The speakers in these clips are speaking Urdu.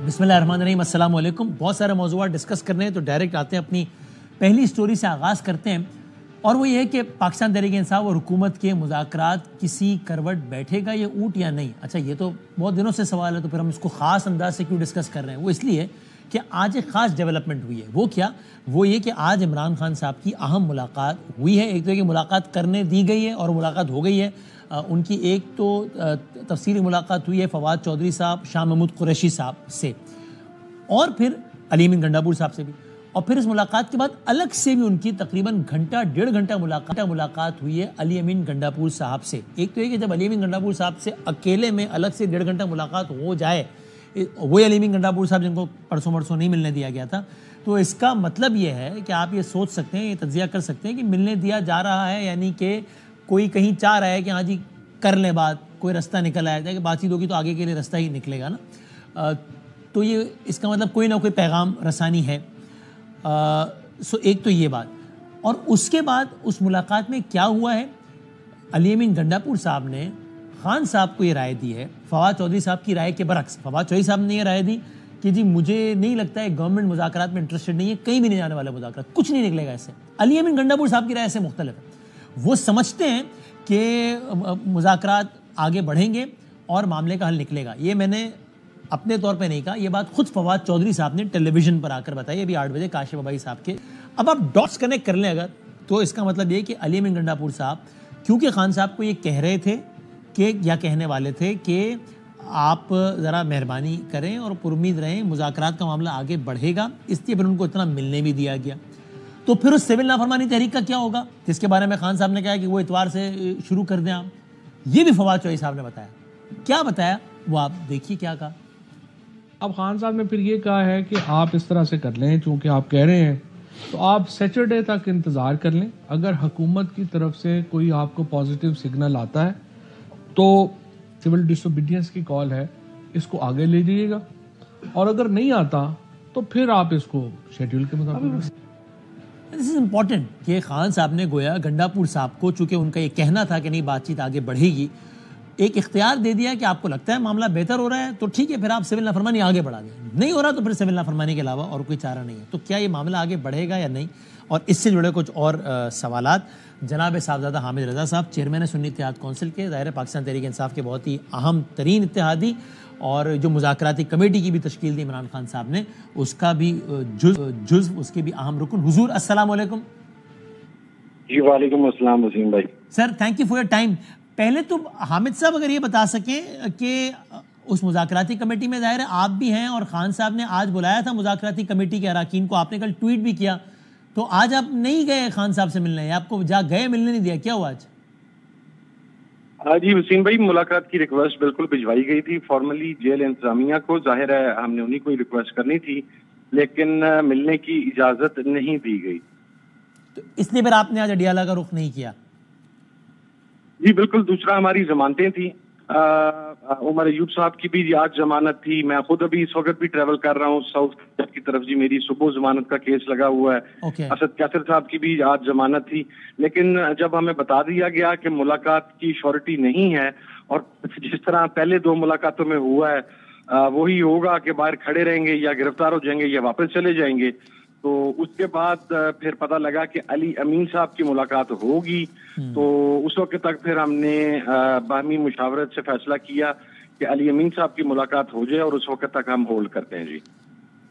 بسم اللہ الرحمن الرحیم. السلام علیکم. بہت سارے موضوعات ڈسکس کرنے ہیں تو ڈائریکٹ آتے ہیں, اپنی پہلی سٹوری سے آغاز کرتے ہیں, اور وہ یہ ہے کہ پاکستان تحریک انصاف اور حکومت کے مذاکرات کسی کروٹ بیٹھے گا یہ اونٹ یا نہیں. اچھا, یہ تو بہت دنوں سے سوال ہے, تو پھر ہم اس کو خاص انداز سے کیوں ڈسکس کر رہے ہیں؟ وہ اس لیے کہ آج ایک خاص ڈیولپمنٹ ہوئی ہے. وہ کیا؟ وہ یہ کہ آج عمران خان صاحب کی اہم ملاقات ہوئی ہے. ایک تو یہ کہ ملاقات کرنے دی گئی ہے اور ملاقات ہو گئی ہے. ان کی ایک تو تفصیلی ملاقات ہوئی ہے فواد چودھری صاحب, شاہ محمود قریشی صاحب سے, اور پھر علی امین گنڈاپور صاحب سے بھی, اور پھر اس ملاقات کے بعد الگ سے بھی ان کی تقریباً گھنٹہ ڈیڑھ گھنٹہ ملاقات ہوئی ہے علی امین گنڈاپور صاحب سے. ایک تو یہ کہ جب علی امین گنڈاپور صاحب سے اکیلے میں الگ سے ڈیڑھ گھنٹہ ملاقات ہو جائے, وہی علی امین گنڈاپور صاحب جن کو پرسوں نہیں ملنے دیا گیا تھا, تو اس کا مطلب یہ ہے کہ آپ یہ سوچ سکتے ہیں, یہ تجزیہ کر سکتے ہیں کہ ملنے دیا جا رہا ہے, یعنی کہ کوئی کہیں چاہ رہا ہے کہ ہاں جی کر لیں بات, کوئی رستہ نکل آیا ہے کہ بات چیت ہوگی تو آگے کے لیے رستہ ہی نکلے گا نا. تو یہ اس کا مطلب کوئی نہ کوئی پیغام رسانی ہے. ایک تو یہ بات, اور اس کے بعد اس ملاقات میں کیا ہوا ہے, علی امین گنڈاپور صاحب نے خان صاحب کو یہ رائے دی ہے فواد چودھری صاحب کی رائے کے برعکس. فواد چودھری صاحب نے یہ رائے دی کہ جی مجھے نہیں لگتا ہے گورنمنٹ مذاکرات میں انٹرسٹڈ نہیں ہے, کہیں بھی نہیں جانے والا مذاکرات, کچھ نہیں نکلے گا اس سے. علی امین گنڈاپور صاحب کی رائے سے مختلف ہے. وہ سمجھتے ہیں کہ مذاکرات آگے بڑھیں گے اور معاملے کا حل نکلے گا. یہ میں نے اپنے طور پہ نہیں کہا, یہ بات خود فواد چودھری صاحب نے ٹیلی ویژن پر آ کر بتائی ابھی 8 بجے کاشف ابائی صاحب کے. اب آپ ڈاٹس کنیکٹ کر لیں اگر, تو اس کا مطلب یہ کہ علی امین گنڈاپور صاحب کیونکہ خان صاحب کو یہ کہہ رہے تھے کہ یا کہنے والے تھے کہ آپ ذرا مہربانی کریں اور پر امید رہیں, مذاکرات کا معاملہ آگے بڑھے گا, اس لیے پھر ان کو اتنا ملنے بھی دیا گیا. تو پھر اس سول نافرمانی تحریک کا کیا ہوگا جس کے بارے میں خان صاحب نے کہا کہ وہ اتوار سے شروع کر دیں آپ, یہ بھی فواد چودھری صاحب نے بتایا. کیا بتایا وہ آپ دیکھیے کیا کہا. اب خان صاحب نے پھر یہ کہا ہے کہ آپ اس طرح سے کر لیں, چونکہ آپ کہہ رہے ہیں تو آپ سیٹرڈے تک انتظار کر لیں. اگر حکومت کی طرف سے کوئی آپ کو پازیٹیو سگنل آتا ہے تو سول ڈس اوبیڈینس کی کال ہے, اس کو آگے لے جائیے گا, اور اگر نہیں آتا تو پھر آپ اس کو شیڈیول کے مطابق. دس از امپورٹنٹ کہ خان صاحب نے گویا گنڈاپور صاحب کو, چونکہ ان کا یہ کہنا تھا کہ نہیں بات چیت آگے بڑھے گی, ایک اختیار دے دیا کہ آپ کو لگتا ہے معاملہ بہتر ہو رہا ہے تو ٹھیک ہے, پھر آپ سول نافرمانی آگے بڑھا دیں, نہیں ہو رہا تو پھر سول نافرمانی کے علاوہ اور کوئی چارہ نہیں ہے. تو کیا یہ معاملہ آگے بڑھے گا یا نہیں, اور اس سے جڑے کچھ اور سوالات جناب صاحبزادہ حامد رضا صاحب, چیئرمین سنی اتحاد کونسل کے, ظاہر پاکستان تحریک انصاف کے بہت ہی اہم ترین اتحادی, اور جو مذاکراتی کمیٹی کی بھی تشکیل دی عمران خان صاحب نے, اس کا بھی جزو اس کے بھی اہم رکن. حضور السلام علیکم. جی وعلیکم السلام وسیم بھائی. Sir thank you for your time. پہلے تو حامد صاحب اگر یہ بتا سکیں کہ اس مذاکراتی کمیٹی میں ظاہر ہے آپ بھی ہیں, اور خان صاحب نے آج بلایا تھا مذاکراتی کمیٹی کے اراکین کو, آپ نے کل ٹویٹ بھی کیا, تو آج آپ نہیں گئے خان صاحب سے ملنے, آپ کو جا گئے ملنے نہیں دیا, کیا ہوا آج؟ جی وسیم بھائی, ملاقات کی ریکویسٹ بالکل بھجوائی گئی تھی فارملی جیل انتظامیہ کو. ظاہر ہے ہم نے انہیں کوئی ریکویسٹ کرنی تھی, لیکن ملنے کی اجازت نہیں دی گئی, تو اس لیے پھر آپ نے آج اڈیالہ کا رخ نہیں کیا؟ جی بالکل. دوسرا ہماری ضمانتیں تھیں, عمر ایوب صاحب کی بھی آج ضمانت تھی. میں خود ابھی اس وقت بھی ٹریول کر رہا ہوں ساؤتھ کی طرف, جی میری صبح ضمانت کا کیس لگا ہوا ہے. اسد کیسر صاحب کی بھی آج ضمانت تھی, لیکن جب ہمیں بتا دیا گیا کہ ملاقات کی شیورٹی نہیں ہے, اور جس طرح پہلے 2 ملاقاتوں میں ہوا ہے وہی ہوگا کہ باہر کھڑے رہیں گے یا گرفتار ہو جائیں گے یا واپس چلے جائیں گے, تو اس کے بعد پھر پتہ لگا کہ علی امین صاحب کی ملاقات ہوگی. تو اس وقت تک پھر ہم نے باہمی مشاورت سے فیصلہ کیا کہ علی امین صاحب کی ملاقات ہو جائے, اور اس وقت تک ہم ہولڈ کرتے ہیں. جی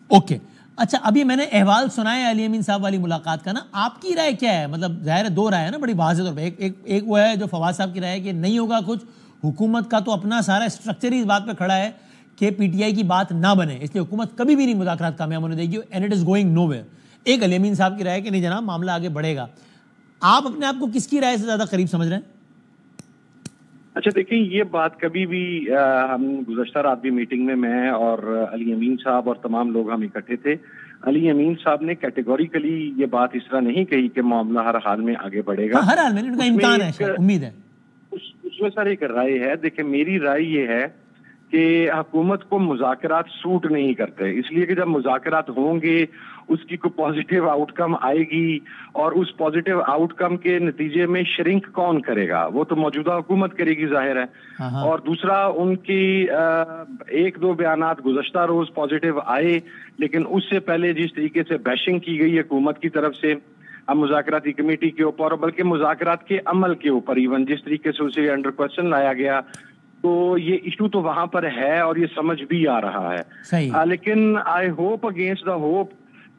اوکے. اچھا, ابھی میں نے احوال سنا ہے علی امین صاحب والی ملاقات کا نا, آپ کی رائے کیا ہے؟ مطلب ظاہر ہے 2 رائے ہے نا بڑی واضح طور پہ. ایک وہ ہے جو فواد صاحب کی رائے ہے کہ نہیں ہوگا کچھ, حکومت کا تو اپنا سارا اسٹرکچر ہی اس بات پہ کھڑا ہے کہ پی ٹی آئی کی بات نہ بنے, اس لیے حکومت کبھی بھی نہیں مذاکرات کامیاب ہونے دے گی, and it is going nowhere. ایک علی امین صاحب کی رائے کہ نہیں جناب معاملہ آگے بڑھے گا. آپ اپنے آپ کو کس کی رائے سے زیادہ قریب سمجھ رہے ہیں؟ اچھا دیکھیں, یہ بات کبھی بھی ہم گزشتہ رات بھی میٹنگ میں اور علی امین صاحب اور تمام لوگ ہم اکٹھے تھے. علی امین صاحب نے کیٹیگوریکلی یہ بات اس طرح نہیں کہی کہ معاملہ ہر حال میں آگے بڑھے گا. ہر حال میں ان کا امکان ہے, امید ہے. اس میں سر ایک رائے ہے. دیکھیں میری رائے یہ ہے کہ حکومت کو مذاکرات سوٹ نہیں کرتے، اس لیے کہ جب مذاکرات ہوں گے اس کی کوئی پازیٹیو آؤٹ کم آئے گی، اور اس پازیٹیو آؤٹ کم کے نتیجے میں شرنک کون کرے گا؟ وہ تو موجودہ حکومت کرے گی ظاہر ہے۔ اور دوسرا، ان کی ایک دو بیانات گزشتہ روز پازیٹیو آئے، لیکن اس سے پہلے جس طریقے سے بیشنگ کی گئی حکومت کی طرف سے مذاکراتی کمیٹی کے اوپر، بلکہ مذاکرات کے عمل کے اوپر ایون جس طریقے سے اسے انڈر کوسچن لایا گیا، تو یہ ایشو تو وہاں پر ہے اور یہ سمجھ بھی آ رہا ہے۔ لیکن I hope against the hope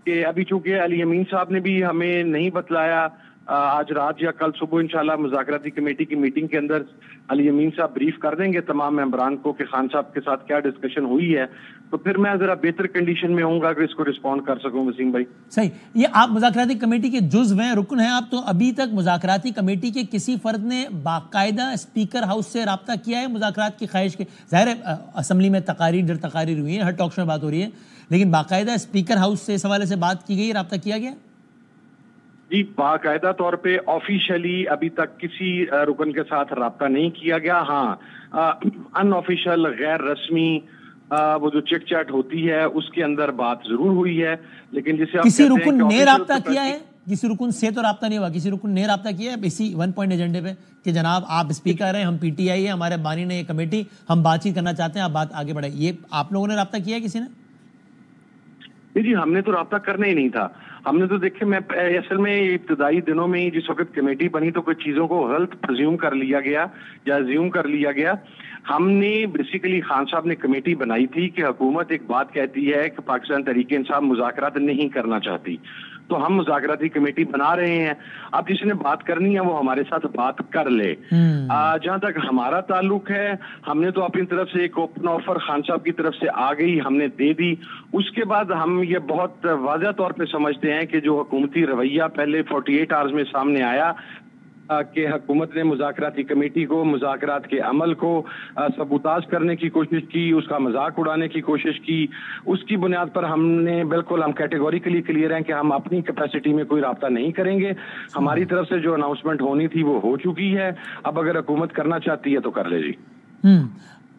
کہ ابھی چونکہ علی امین صاحب نے بھی ہمیں نہیں بتلایا، آج رات یا کل صبح انشاءاللہ مذاکراتی کمیٹی کی میٹنگ کے اندر علی امین صاحب بریف کر دیں گے تمام ممبران کو کہ خان صاحب کے ساتھ کیا ڈسکشن ہوئی ہے، تو پھر میں ذرا بہتر کنڈیشن میں ہوں گا کہ اس کو رسپونڈ کر سکوں وسیم بھائی۔ صحیح، یہ آپ مذاکراتی کمیٹی کے جزو ہیں، رکن ہیں آپ، تو ابھی تک مذاکراتی کمیٹی کے کسی فرد نے باقاعدہ اسپیکر ہاؤس سے رابطہ کیا ہے مذاکرات کی خواہش کے؟ ظاہر ہے اسمبلی میں تقاریر ہوئی ہیں، ہر ٹاک شو میں بات ہو رہی ہے، لیکن باقاعدہ اسپیکر ہاؤس سے اس حوالے سے بات کی گئی، رابطہ کیا گیا؟ جی، باقاعدہ طور پہ آفیشلی ابھی تک کسی رکن کے ساتھ رابطہ نہیں کیا گیا۔ ہاں، ان آفیشل غیر رسمی وہ جو چٹ چیٹ ہوتی ہے اس کے اندر بات ضرور ہوئی ہے، لیکن جسے کسی رکن نے رابطہ کیا ہے؟ کسی رکن سے تو رابطہ نہیں ہوا، کسی رکن نے رابطہ کیا ہے اسی 1 پوائنٹ ایجنڈے پہ کہ جناب آپ اسپیکر ہیں، ہم پی ٹی آئی ہیں، ہمارے بانی نے یہ کمیٹی، ہم بات چیت کرنا چاہتے ہیں، آپ بات آگے بڑھائیں، یہ آپ لوگوں نے رابطہ کیا ہے کسی نے؟ جی، ہم نے تو رابطہ کرنا ہی نہیں تھا۔ ہم نے تو دیکھے، میں اصل میں ابتدائی دنوں میں جس وقت کمیٹی بنی تو کچھ چیزوں کو غلط پرزیوم کر لیا گیا یا زیوم کر لیا گیا۔ ہم نے بیسیکلی خان صاحب نے کمیٹی بنائی تھی کہ حکومت ایک بات کہتی ہے کہ پاکستان تحریک انصاف مذاکرات نہیں کرنا چاہتی، تو ہم مذاکراتی کمیٹی بنا رہے ہیں، اب جس نے بات کرنی ہے وہ ہمارے ساتھ بات کر لے۔ جہاں تک ہمارا تعلق ہے، ہم نے تو اپنی طرف سے ایک اوپن آفر خان صاحب کی طرف سے آ گئی، ہم نے دے دی۔ اس کے بعد ہم یہ بہت واضح طور پہ سمجھتے ہیں کہ جو حکومتی رویہ پہلے 48 آورز میں سامنے آیا کہ حکومت نے مذاکراتی کمیٹی کو، مذاکرات کے عمل کو سبوتاژ کرنے کی کوشش کی، اس کا مذاق اڑانے کی کوشش کی، اس کی بنیاد پر ہم کیٹیگوریکلی کلیئر ہیں کہ ہم اپنی کیپیسٹی میں کوئی رابطہ نہیں کریں گے۔ ہماری طرف سے جو اناؤنسمنٹ ہونی تھی وہ ہو چکی ہے، اب اگر حکومت کرنا چاہتی ہے تو کر لے۔ جی،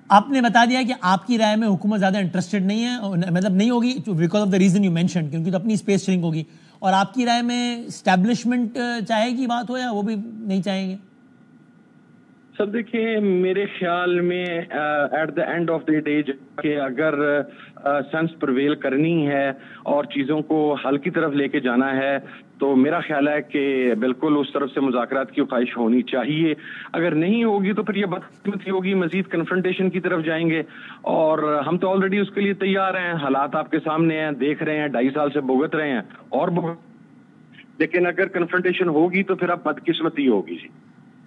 آپ نے بتا دیا کہ آپ کی رائے میں حکومت زیادہ انٹرسٹڈ نہیں ہے، مطلب نہیں ہوگی because of the reason you mention, کیونکہ تو اپنی اسپیس شرنک ہوگی، اور آپ کی رائے میں اسٹیبلشمنٹ چاہے گی بات ہو یا وہ بھی نہیں چاہیں گے؟ سر دیکھیں، میرے خیال میں at the end of the day کہ اگر سینس پرویل کرنی ہے اور چیزوں کو حل کی طرف لے کے جانا ہے تو میرا خیال ہے کہ بالکل اس طرف سے مذاکرات کی خواہش ہونی چاہیے۔ اگر نہیں ہوگی تو پھر یہ بدقسمتی ہوگی، مزید کنفرنٹیشن کی طرف جائیں گے، اور ہم تو آلریڈی اس کے لیے تیار ہیں، حالات آپ کے سامنے ہیں، دیکھ رہے ہیں، 2.5 سال سے بھگت رہے ہیں اور لیکن اگر کنفرنٹیشن ہوگی تو پھر اب بدقسمتی ہوگی۔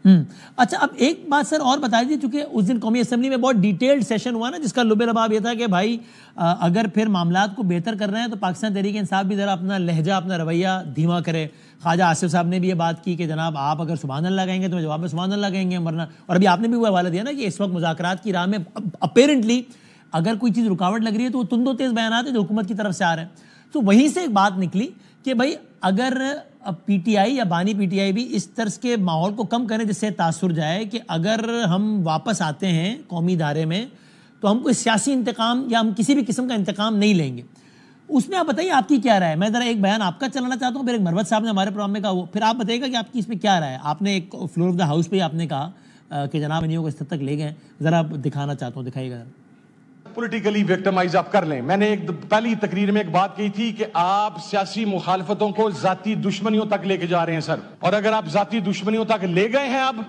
جی، اچھا، اب ایک بات سر اور بتا دیجیے، چونکہ اس دن قومی اسمبلی میں بہت ڈیٹیلڈ سیشن ہوا نا، جس کا لب لباب یہ تھا کہ بھائی اگر پھر معاملات کو بہتر کر رہے ہیں تو پاکستان تحریک انصاف بھی ذرا اپنا لہجہ، اپنا رویہ دھیما کرے۔ خواجہ آصف صاحب نے بھی یہ بات کی کہ جناب آپ اگر سبحان اللہ کہیں گے تو جواب میں سبحان اللہ کہیں گے، ورنہ، اور ابھی آپ نے بھی وہ حوالہ دیا نا کہ اس وقت مذاکرات کی راہ میں اپیرنٹلی اگر کوئی چیز رکاوٹ لگ رہی ہے تو وہ تند و تیز بیانات ہیں جو حکومت کی طرف سے آ رہے ہیں۔ تو وہیں سے ایک بات نکلی کہ بھائی اگر پی ٹی آئی یا بانی پی ٹی آئی بھی اس طرز کے ماحول کو کم کریں جس سے تاثر جائے کہ اگر ہم واپس آتے ہیں قومی ادارے میں تو ہم کوئی سیاسی انتقام یا ہم کسی بھی قسم کا انتقام نہیں لیں گے، اس میں آپ بتائیے آپ کی کیا رائے ہے؟ میں ذرا ایک بیان آپ کا چلانا چاہتا ہوں، پھر ایک مروت صاحب نے ہمارے پروگرام میں کہا، وہ پھر آپ بتائیے گا کہ آپ کی اس میں کیا رائے ہے۔ آپ نے ایک فلور آف دا ہاؤس پہ آپ نے کہا کہ جناب انہوں کو اس حد تک لے گئے، ذرا دکھانا چاہتا ہوں، دکھائیے گا۔ پولیٹیکلی وکٹمائز آپ کر لیں۔ میں نے ایک پہلی تقریر میں ایک بات کہی تھی کہ آپ سیاسی مخالفتوں کو ذاتی دشمنیوں تک لے کے جا رہے ہیں سر، اور اگر آپ ذاتی دشمنیوں تک لے گئے ہیں اب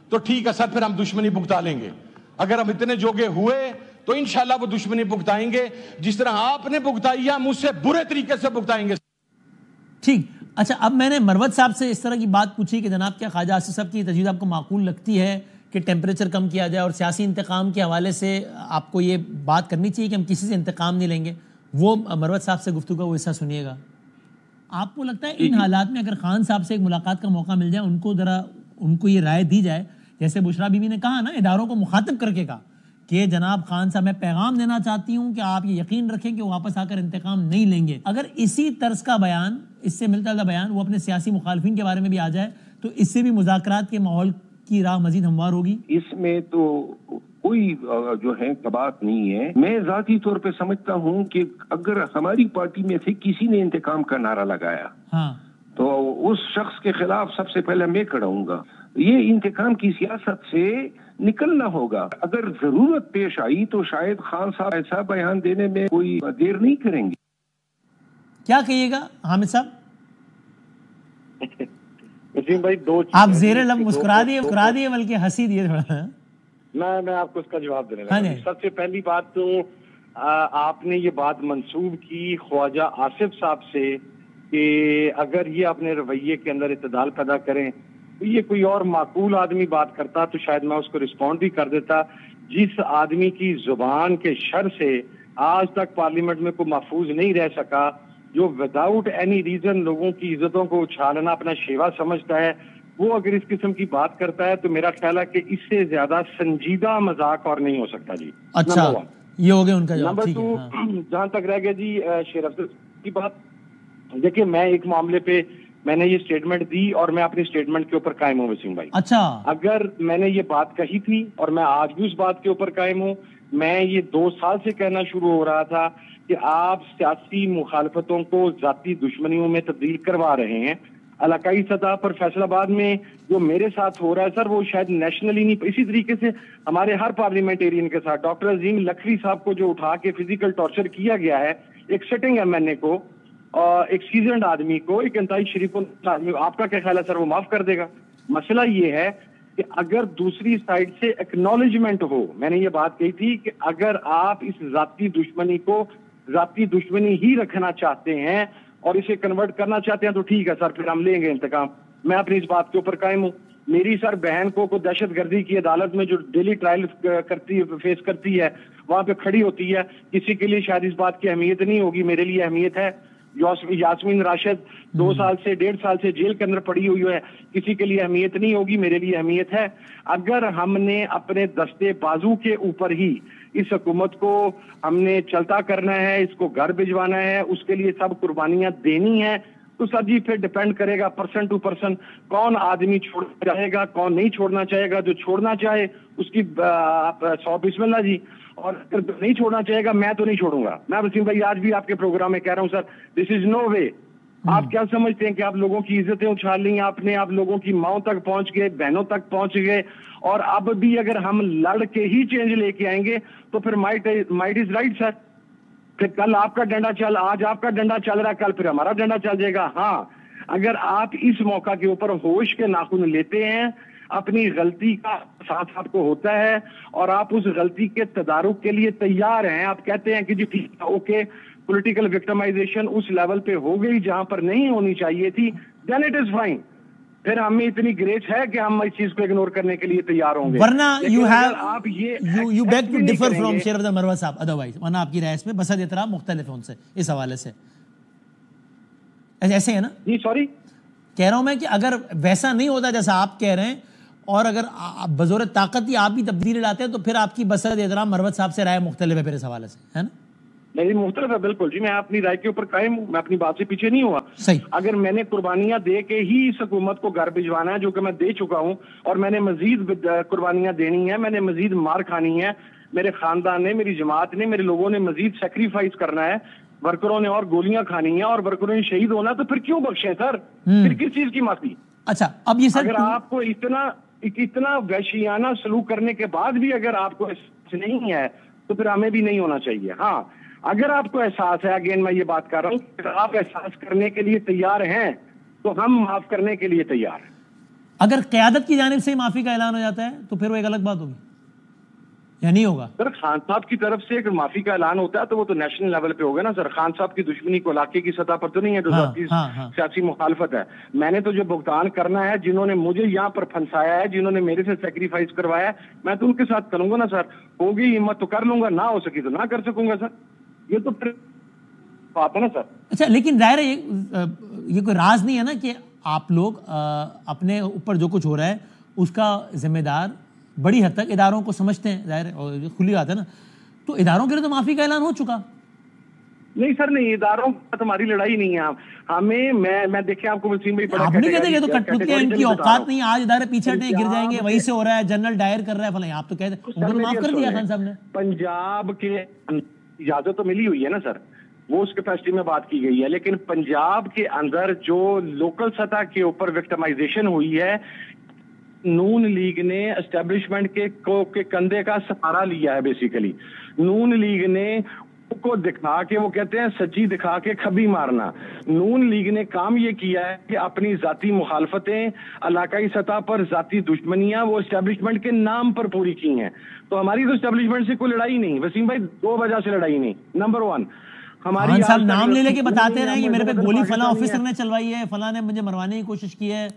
تو ٹھیک ہے سر، پھر ہم دشمنی بھگتا لیں گے۔ اگر ہم اتنے جوگے ہوئے تو انشاءاللہ وہ دشمنی بھگتائیں گے، جس طرح آپ نے بھگتائی ہے ہم اس سے برے طریقے سے بھگتائیں گے۔ ٹھیک، اچھا، اب میں نے مروت صاحب سے اس طرح کی بات پوچھی کہ جناب کیا خواجہ آصف صاحب کی تجویز آپ کو معقول لگتی ہے کہ ٹیمپریچر کم کیا جائے اور سیاسی انتقام کے حوالے سے آپ کو یہ بات کرنی چاہیے کہ ہم کسی سے انتقام نہیں لیں گے؟ وہ مروت صاحب سے گفتگو کا وہ حصہ سنیے گا۔ آپ کو لگتا ہے ان حالات میں اگر خان صاحب سے ایک ملاقات کا موقع مل جائے، ان کو یہ رائے دی جائے، جیسے بشرا بیوی نے کہا نا، اداروں کو مخاطب کر کے کہا کہ جناب خان صاحب میں پیغام دینا چاہتی ہوں کہ آپ یہ یقین رکھیں کہ وہ واپس آ کر انتقام نہیں لیں گے، اگر اسی طرز کا بیان، اس سے ملتا جلتا بیان وہ اپنے سیاسی مخالفین کے بارے میں بھی آ جائے تو اس سے بھی مذاکرات کے ماحول کی راہ مزید ہموار ہوگی؟ اس میں تو کوئی جو ہے کباط نہیں ہے. میں ذاتی طور پہ سمجھتا ہوں کہ اگر ہماری پارٹی میں سے کسی نے انتقام کا نعرہ لگایا تو اس شخص کے خلاف سب سے پہلے میں کھڑا ہوں گا. یہ انتقام کی سیاست سے نکلنا ہوگا. اگر ضرورت پیش آئی تو شاید خان صاحب ایسا بیان دینے میں کوئی دیر نہیں کریں گے. کیا کہیے گا حامد صاحب؟ وسیم بھائی آپ زیر لب مسکرا دیے بلکہ ہنسی دیے تھوڑا. میں آپ کو اس کا جواب دینے لگا. سب سے پہلی بات تو آپ نے یہ بات منسوب کی خواجہ آصف صاحب سے کہ اگر یہ اپنے رویے کے اندر اعتدال پیدا کریں تو یہ کوئی اور معقول آدمی بات کرتا تو شاید میں اس کو رسپونڈ بھی کر دیتا. جس آدمی کی زبان کے شر سے آج تک پارلیمنٹ میں کوئی محفوظ نہیں رہ سکا, جو وداؤٹ اینی ریزن لوگوں کی عزتوں کو اچھالنا اپنا شیوا سمجھتا ہے, وہ اگر اس قسم کی بات کرتا ہے تو میرا خیال ہے کہ اس سے زیادہ سنجیدہ مذاق اور نہیں ہو سکتا. جی اچھا, یہ ہو گیا ان کا جواب. نمبر 2 جہاں تک رہ گیا جی شیر افضل کی بات, دیکھیے میں ایک معاملے پہ میں نے یہ سٹیٹمنٹ دی اور میں اپنی سٹیٹمنٹ کے اوپر قائم ہوں وسیم بھائی. اچھا, اگر میں نے یہ بات کہی تھی اور میں آج بھی اس بات کے اوپر قائم ہوں. میں یہ 2 سال سے کہنا شروع ہو رہا تھا کہ آپ سیاسی مخالفتوں کو ذاتی دشمنیوں میں تبدیل کروا رہے ہیں. علاقائی سطح پر فیصل آباد میں جو میرے ساتھ ہو رہا ہے سر, وہ شاید نیشنلی نہیں. اسی طریقے سے ہمارے ہر پارلیمنٹیرین کے ساتھ ڈاکٹر عظیم لکھوی صاحب کو جو اٹھا کے فزیکل ٹارچر کیا گیا ہے, ایک سٹنگ MNA کو, ایک سیزنڈ آدمی کو, ایک انتہائی شریف آدمی, آپ کا کیا خیال ہے سر وہ معاف کر دے گا؟ مسئلہ یہ ہے کہ اگر دوسری سائڈ سے ایکنالجمنٹ ہو, میں نے یہ بات کہی تھی کہ اگر آپ اس ذاتی دشمنی کو ذاتی دشمنی ہی رکھنا چاہتے ہیں اور اسے کنورٹ کرنا چاہتے ہیں تو ٹھیک ہے سر, پھر ہم لیں گے انتقام. میں اپنی اس بات کے اوپر قائم ہوں. میری سر بہن کو دہشت گردی کی عدالت میں جو ڈیلی ٹرائل فیس کرتی ہے وہاں پہ کھڑی ہوتی ہے, کسی کے لیے شاید اس بات کی اہمیت نہیں ہوگی, میرے لیے اہمیت ہے. یاسمین راشد 2 سال سے 1.5 سال سے جیل کے اندر پڑی ہوئی ہے, کسی کے لیے اہمیت نہیں ہوگی, میرے لیے اہمیت ہے. اگر ہم نے اپنے دستے بازو کے اوپر ہی اس حکومت کو ہم نے چلتا کرنا ہے, اس کو گھر بھجوانا ہے, اس کے لیے سب قربانیاں دینی ہیں, تو سر جی پھر ڈیپینڈ کرے گا پرسن ٹو پرسن کون آدمی چھوڑ چاہے گا, کون نہیں چھوڑنا چاہے گا. جو چھوڑنا چاہے اس کی 100 بسم اللہ جی, اور اگر نہیں چھوڑنا چاہے گا میں تو نہیں چھوڑوں گا. میں وسیم بھائی آج بھی آپ کے پروگرام میں کہہ رہا ہوں سر, دس از نو وے. آپ کیا سمجھتے ہیں کہ آپ لوگوں کی عزتیں اچھال لی, آپ نے آپ لوگوں کی ماؤں تک پہنچ گئے, بہنوں تک پہنچ گئے, اور اب بھی اگر ہم لڑ کے ہی چینج لے کے آئیں گے تو پھر مائٹ از رائٹ سر. پھر کل آپ کا ڈنڈا آج آپ کا ڈنڈا چل رہا ہے, کل پھر ہمارا ڈنڈا چل جائے گا. ہاں, اگر آپ اس موقع کے اوپر ہوش کے ناخن لیتے ہیں, اپنی غلطی کا احساس آپ کو ہوتا ہے اور آپ اس غلطی کے تدارک کے لیے تیار ہیں, آپ کہتے ہیں کہ جی ٹھیک ہے اوکے, پولیٹیکل وکٹمائزیشن اس لیول پہ ہو گئی جہاں پر نہیں ہونی چاہیے تھی, دین اٹ از فائن. پھر ہمیں اتنی گریس ہے کہ ہم اس چیز کو اگنور کرنے کے لیے تیار ہوں گے. ورنہ you beg to differ from شیر افضل مروت صاحب, ادروائز ورنہ آپ کی رائے اس میں بسد احترام مختلف ہے ان سے اس حوالے سے. ایسے ہے نا جی, سوری کہہ رہا ہوں میں کہ اگر ویسا نہیں ہوتا جیسا آپ کہہ رہے ہیں, اور اگر بزور طاقت ہی آپ بھی تبدیلی لاتے ہیں تو پھر آپ کی بسد احترام مروت صاحب سے رائے مختلف ہے پھر اس حوالے سے, ہے نا؟ نہیں, مختلف ہے بالکل جی. میں اپنی رائے کے اوپر قائم ہوں, میں اپنی بات سے پیچھے نہیں ہوا. صحیح. اگر میں نے قربانیاں دے کے ہی اس حکومت کو گھر بھجوانا ہے, جو کہ میں دے چکا ہوں, اور میں نے مزید قربانیاں دینی ہیں, میں نے مزید مار کھانی ہے, میرے خاندان نے, میری جماعت نے, میرے لوگوں نے مزید سیکریفائز کرنا ہے, ورکروں نے اور گولیاں کھانی ہیں, اور ورکروں نے شہید ہونا, تو پھر کیوں بخشیں سر؟ پھر کس چیز کی معافی؟ اچھا, اب یہ سر اگر آپ کو اتنا وحشیانہ سلوک کرنے کے بعد بھی اگر آپ کو احساس نہیں ہے تو پھر ہمیں بھی نہیں ہونا چاہیے. ہاں, اگر آپ کو احساس ہے, اگین میں یہ بات کر رہا ہوں, اگر آپ احساس کرنے کے لیے تیار ہیں تو ہم معاف کرنے کے لیے تیار ہیں. اگر قیادت کی جانب سے معافی کا اعلان ہو جاتا ہے تو پھر وہ ایک الگ بات ہوگی یا نہیں ہوگا؟ سر خان صاحب کی طرف سے اگر معافی کا اعلان ہوتا ہے تو وہ تو نیشنل لیول پہ ہوگا نا سر. خان صاحب کی دشمنی کو علاقے کی سطح پر تو نہیں ہے جو سیاسی مخالفت ہے. میں نے تو جو بھگتان کرنا ہے, جنہوں نے مجھے یہاں پر پھنسایا ہے, جنہوں نے میرے سے سیکریفائز کروایا ہے, میں تو ان کے ساتھ کروں گا نا سر. ہوگی ہمت تو کر لوں گا, نہ ہو سکی تو نہ کر سکوں گا سر. یہ تو پھر بات ہے نا سر. اچھا, لیکن ظاہر ہے یہ کوئی راز نہیں ہے نا کہ آپ لوگ اپنے اوپر جو کچھ ہو رہا ہے اس کا ذمہ دار بڑی حد تک اداروں کو سمجھتے ہیں, ظاہر ہے, اور کھلی بات ہے نا. تو اداروں کے لیے تو معافی کا اعلان ہو چکا, نہیں سر نہیں, اداروں کا ہماری لڑائی نہیں ہے. ہمیں میں دیکھیں آپ کو وسیم بھائی بڑا آپ نہیں کہتے کہ تو کٹپتلی ان کی اوقات نہیں, آج ادارے پیچھے ہٹیں گر جائیں گے, وہی سے ہو رہا ہے, جنرل ڈائر کر رہا ہے فلاں, آپ تو کہتے ہیں ان کو تو معاف کر دیا خان صاحب نے. پنجاب کے اجازت تو ملی ہوئی ہے نا سر, وہ اس کیپیسٹی میں بات کی گئی ہے, لیکن پنجاب کے اندر جو لوکل سطح کے اوپر وکٹمائزیشن ہوئی ہے, نون لیگ نے اسٹیبلشمنٹ کے کندھے کا سہارا لیا ہے. بیسیکلی نون لیگ نے کو دکھا کے, وہ کہتے ہیں سچی دکھا کے کھبی مارنا, نون لیگ نے کام یہ کیا ہے کہ اپنی ذاتی مخالفتیں, علاقائی سطح پر ذاتی دشمنیاں وہ اسٹیبلشمنٹ کے نام پر پوری کی ہیں. تو ہماری تو اسٹیبلشمنٹ سے کوئی لڑائی نہیں وسیم بھائی, 2 وجہ سے لڑائی نہیں. نمبر 1, ہماری صاحب نام لے کے بتاتے رہے کہ میرے پہ گولی فلاں آفیسر نے چلوائی ہے, فلاں نے مجھے مروانے کی کوشش کی ہے,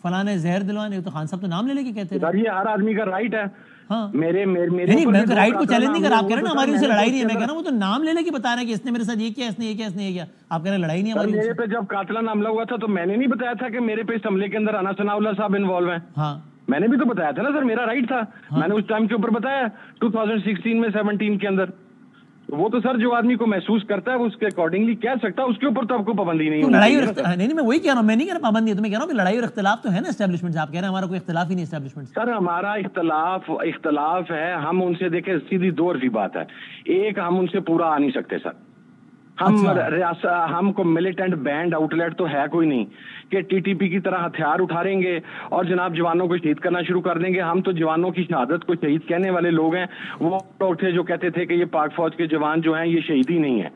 فلاں نے زہر دلوانے, تو خان صاحب تو نام لے کے کہتے ہیں. یہ ہر آدمی کا رائٹ ہے. ہاں میرے رائٹ کو چیلنج نہیں کر, آپ کہہ رہے ہیں نا ہماری اسے لڑائی نہیں ہے, میں کہہ رہا ہوں وہ تو نام لے کے بتا رہے ہیں کہ اس نے میرے ساتھ یہ کیا, اس نے یہ کیا, اس نے یہ کیا. آپ کہہ رہے ہیں لڑائی نہیں ہماری. میرے پہ جب قاتلانہ حملہ ہوا تھا تو میں نے نہیں بتایا تھا کہ میرے پہ اس حملے کے اندر رانا ثناء اللہ صاحب انوالو ہیں. ہاں میں نے بھی تو بتایا تھا نا سر, میرا رائٹ تھا. میں نے اس ٹائم کے اوپر بتایا 2016 میں 17 کے اندر. وہ تو سر جو آدمی کو محسوس کرتا ہے وہ اس کے اکارڈنگلی کہہ سکتا ہے, اس کے اوپر تو آپ کو پابندی نہیں. لڑائی نہیں, میں وہی کہہ رہا ہوں, میں نہیں کہہ رہا پابندی ہے, تو میں کہہ رہا ہوں کہ لڑائی اور اختلاف تو ہے نا اسٹیبلشمنٹ سے. آپ کہہ رہے ہیں ہمارا کوئی اختلاف ہی نہیں اسٹیبلشمنٹ سے. سر ہمارا اختلاف ہے, ہم ان سے دیکھیں سیدھی دور سی بات ہے, ایک ہم ان سے پورا آ نہیں سکتے سر. ہم کو ملیٹنٹ بینڈ آؤٹ لیٹ تو ہے کوئی نہیں کہ ٹی ٹی پی کی طرح ہتھیار اٹھاریں گے اور جناب جوانوں کو شہید کرنا شروع کر دیں گے. ہم تو جوانوں کی شہادت کو شہید کہنے والے لوگ ہیں. وہ لوگ تھے جو کہتے تھے کہ یہ پاک فوج کے جوان جو ہیں یہ شہید ہی نہیں ہیں.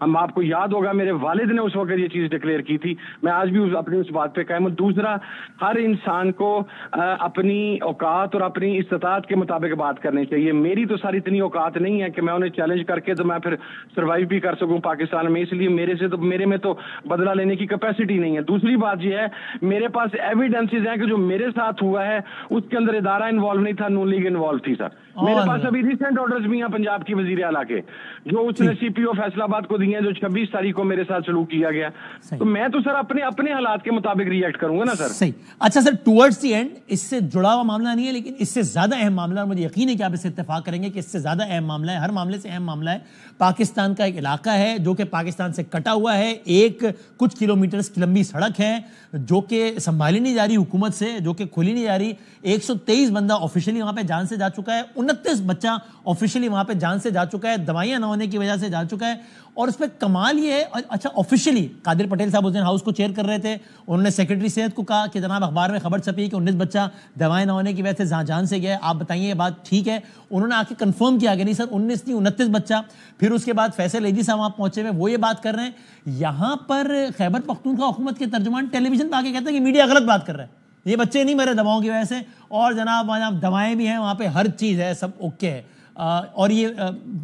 ہم آپ کو یاد ہوگا میرے والد نے اس وقت یہ چیز ڈکلیئر کی تھی, میں آج بھی اپنی اس بات پہ قائم ہوں. دوسرا, ہر انسان کو اپنی اوقات اور اپنی استطاعت کے مطابق بات کرنی چاہیے. میری تو ساری اتنی اوقات نہیں ہے کہ میں انہیں چیلنج کر کے تو میں پھر سروائیو بھی کر سکوں پاکستان میں, اس لیے میرے میں تو بدلہ لینے کی کیپیسٹی نہیں ہے. دوسری بات یہ ہے میرے پاس ایویڈنسز ہیں کہ جو میرے ساتھ ہوا ہے اس کے اندر ادارہ انوالو نہیں تھا, نون لیگ انوالو تھی سر. میرے پاس ابھی ریسنٹ آرڈرز بھی ہیں پنجاب کی وزیر اعلیٰ کے, جو اس نے سی پی او فیصل آباد کو دیے ہیں, جو 26 تاریخ کو میرے ساتھ سلوک کیا گیا. تو میں تو سر اپنے حالات کے مطابق ری ایکٹ کروں گا نا سر. صحیح. اچھا سر, ٹورڈز دی اینڈ اس سے جڑا ہوا معاملہ نہیں ہے, لیکن اس سے زیادہ اہم معاملہ, اور مجھے یقین ہے کہ آپ اس سے اتفاق کریں گے کہ اس سے زیادہ اہم معاملہ ہے, ہر معاملے سے اہم معاملہ ہے. پاکستان کا ایک علاقہ ہے جو کہ پاکستان سے کٹا ہوا ہے, ایک کچھ کلومیٹرز کی لمبی سڑک ہے جو کہ سنبھالی نہیں جا رہی حکومت سے, جو کہ کھولی نہیں جا رہی. 123 بندہ آفیشلی وہاں پہ جان سے جا چکا ہے, 29 بچہ آفیشلی وہاں پہ جان سے جا چکا ہے, دوائیاں نہ ہونے کی وجہ سے جا چکا ہے. اور اس پہ کمال یہ ہے, اچھا آفیشلی قادر پٹیل صاحب اس دن ہاؤس کو چیئر کر رہے تھے, انہوں نے سیکرٹری صحت کو کہا کہ جناب اخبار میں خبر چھپی کہ 19 بچہ دوائیں نہ ہونے کی وجہ سے جان سے گیا, آپ بتائیے یہ بات ٹھیک ہے؟ انہوں نے آ کے کنفرم کیا کہ نہیں سر 19 نہیں 29 بچہ. پھر اس کے بعد فیصل ایدی صاحب وہاں پہنچے ہوئے, وہ یہ بات کر رہے ہیں. یہاں پر خیبر پختونخوا حکومت کے ترجمان ٹیلی ویژن پہ آ کے کہتے ہیں کہ میڈیا غلط بات کر رہا ہے, یہ بچے نہیں مرے دواؤں کی وجہ سے, اور جناب وہاں دوائیں بھی ہیں, وہاں پہ ہر چیز ہے, سب اوکے ہے. اور یہ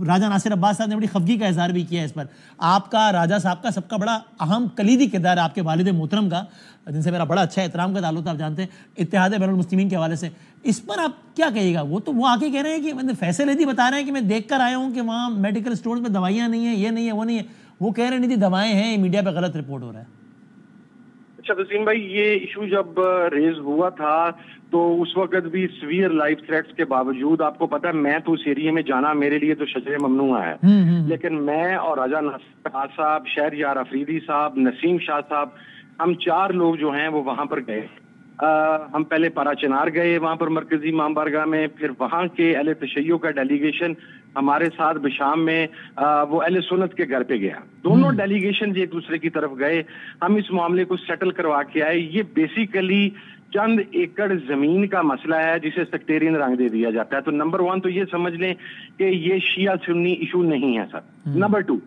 راجہ ناصر عباس صاحب نے بڑی خفگی کا اظہار بھی کیا ہے اس پر. آپ کا راجہ صاحب کا سب کا بڑا اہم کلیدی کردار ہے, آپ کے والد محترم کا, جن سے میرا بڑا اچھا احترام کا تعلق آپ جانتے ہیں, اتحاد بین المسلمین کے حوالے سے. اس پر آپ کیا کہیے گا؟ وہ آ کے کہہ رہے ہیں کہ فیصل ایدی بتا رہے ہیں کہ میں دیکھ کر آیا ہوں کہ وہاں میڈیکل اسٹورز میں دوائیاں نہیں ہیں, یہ نہیں ہے, وہ نہیں ہے. وہ کہہ رہے نہیں تھی دوائیں ہیں, میڈیا پہ غلط رپورٹ ہو رہا ہے. اچھا وسیم بھائی, یہ ایشو جب ریز ہوا تھا تو اس وقت بھی سویئر لائف تھریٹس کے باوجود, آپ کو پتا ہے میں تو اس ایریے میں جانا میرے لیے تو شجر ممنوع ہے, لیکن میں اور راجہ ناصر صاحب, شہریار افریدی صاحب, نسیم شاہ صاحب, ہم 4 لوگ جو ہیں وہ وہاں پر گئے. ہم پہلے پارا چنار گئے وہاں پر مرکزی امام بارگاہ میں, پھر وہاں کے اہل تشیع کا ڈیلیگیشن ہمارے ساتھ بشام میں وہ اہل سنت کے گھر پہ گیا. دونوں ڈیلیگیشن ایک دوسرے کی طرف گئے, ہم اس معاملے کو سیٹل کروا کے آئے. یہ بیسیکلی چند ایکڑ زمین کا مسئلہ ہے جسے سیکٹیرین رنگ دے دیا جاتا ہے. تو نمبر 1 تو یہ سمجھ لیں کہ یہ شیعہ سنی ایشو نہیں ہے سر. نمبر 2,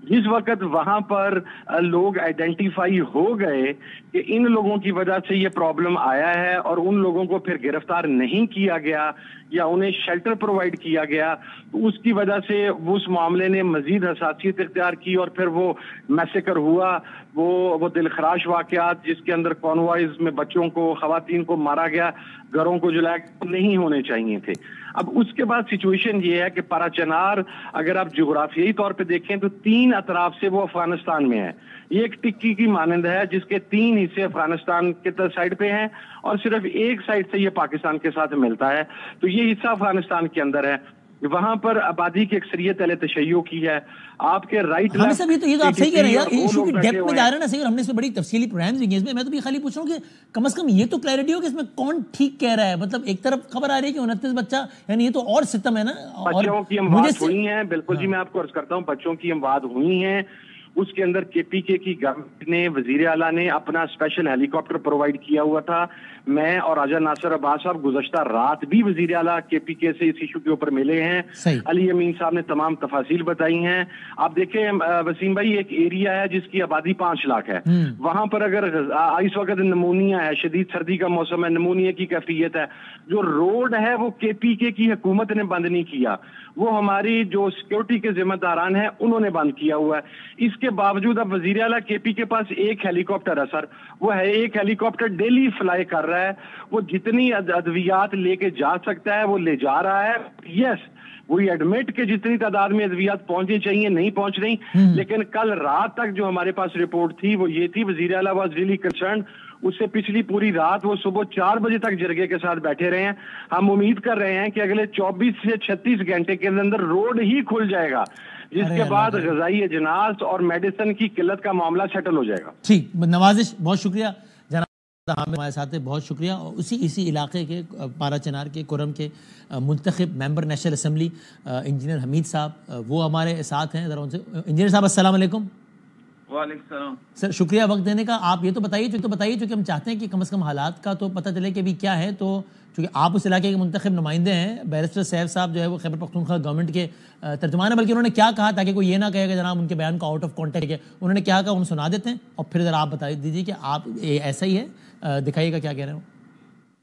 جس وقت وہاں پر لوگ آئیڈینٹیفائی ہو گئے کہ ان لوگوں کی وجہ سے یہ پرابلم آیا ہے اور ان لوگوں کو پھر گرفتار نہیں کیا گیا یا انہیں شیلٹر پرووائڈ کیا گیا, تو اس کی وجہ سے اس معاملے نے مزید حساسیت اختیار کی اور پھر وہ میسیکر ہوا, وہ دلخراش واقعات جس کے اندر کانوائز میں بچوں کو, خواتین کو مارا گیا, گھروں کو جلایا نہیں ہونے چاہیے تھے. اب اس کے بعد سچویشن یہ ہے کہ پارا چنار اگر آپ جغرافیائی طور پہ دیکھیں تو 3 اطراف سے وہ افغانستان میں ہے. یہ ایک ٹکی کی مانند ہے جس کے 3 حصے افغانستان کے سائڈ پہ ہیں اور صرف ایک سائڈ سے یہ پاکستان کے ساتھ ملتا ہے. تو یہ حصہ افغانستان کے اندر ہے. وہاں پر آبادی کی اکثریت اہل تشیع کی ہے. آپ کے رائٹ ہم سب یہ تو آپ صحیح کہہ رہے ہیں ایشو کی ڈیپتھ میں جا رہے ہیں نا صحیح. اور ہم نے اس میں بڑی تفصیلی پروگرامز بھی کیے اس میں تو بھی خالی پوچھ رہا ہوں کہ کم از کم یہ تو کلیئرٹی ہو کہ اس میں کون ٹھیک کہہ رہا ہے. مطلب ایک طرف خبر آ رہی ہے کہ 29 بچہ, یعنی یہ تو اور ستم ہے نا. بچوں کی اموات ہوئی ہیں, بالکل جی میں آپ کو عرض کرتا ہوں بچوں کی اموات ہوئی ہیں. اس کے اندر کے پی کے کی گورنمنٹ نے, وزیر اعلیٰ نے اپنا اسپیشل ہیلی کاپٹر پرووائڈ کیا ہوا تھا. میں اور راجہ ناصر عباس صاحب گزشتہ رات بھی وزیر اعلیٰ کے پی کے سے اس ایشو کے اوپر ملے ہیں. علی امین صاحب نے تمام تفاصیل بتائی ہیں. آپ دیکھیں وسیم بھائی, ایک ایریا ہے جس کی آبادی 5 لاکھ ہے, وہاں پر اگر اس وقت نمونیا ہے, شدید سردی کا موسم ہے, نمونیا کی کیفیت ہے, جو روڈ ہے وہ کے پی کے کی حکومت نے بند نہیں کیا, وہ ہماری جو سیکورٹی کے ذمہ داران ہیں انہوں نے بند کیا ہوا ہے. اس کے باوجود اب وزیر اعلیٰ کے پی کے پاس ایک ہیلی کاپٹر ہے سر, وہ ہے ایک ہیلی کاپٹر ڈیلی فلائی کر رہا ہے. وہ جتنی ادویات لے کے جا سکتا ہے وہ لے جا رہا ہے. یس وہی ایڈمٹ کہ جتنی تعداد میں ادویات پہنچنی چاہیے نہیں پہنچ رہی, لیکن کل رات تک جو ہمارے پاس رپورٹ تھی وہ یہ تھی, وزیر اعلیٰ واز ریئلی کنسرنڈ. اس سے پچھلی پوری رات وہ صبح 4 بجے تک جرگے کے ساتھ بیٹھے رہے ہیں. ہم امید کر رہے ہیں کہ اگلے 24 سے 36 گھنٹے کے اندر روڈ ہی کھل جائے گا, جس کے بعد غذائی اجناس اور میڈیسن کی قلت کا معاملہ سیٹل ہو جائے گا. ٹھیک, نوازش بہت شکریہ جناب ہمارے ساتھ, بہت شکریہ. اور اسی علاقے کے پارا چنار کے کرم کے منتخب ممبر نیشنل اسمبلی انجینئر حمید صاحب, وہ ہمارے ساتھ ہیں. ذرا ان سے انجینئر صاحب السلام علیکم. وعلیکم السلام سر, شکریہ وقت دینے کا. آپ یہ تو بتائیے چونکہ ہم چاہتے ہیں کہ کم از کم حالات کا تو پتہ چلے کہ ابھی کیا ہے. تو چونکہ آپ اس علاقے کے منتخب نمائندے ہیں, بیرسٹر سیف صاحب جو ہے وہ خیبر پختونخوا گورنمنٹ کے ترجمان ہیں, بلکہ انہوں نے کیا کہا تاکہ کوئی یہ نہ کہے کہ جناب ان کے بیان کا آؤٹ آف کانٹیکٹ ہے. انہوں نے کیا کہا انہیں سنا دیتے ہیں اور پھر ذرا آپ بتا دیجیے کہ آپ ایسا ہی ہے, دکھائیے گا کیا کہہ رہے ہو.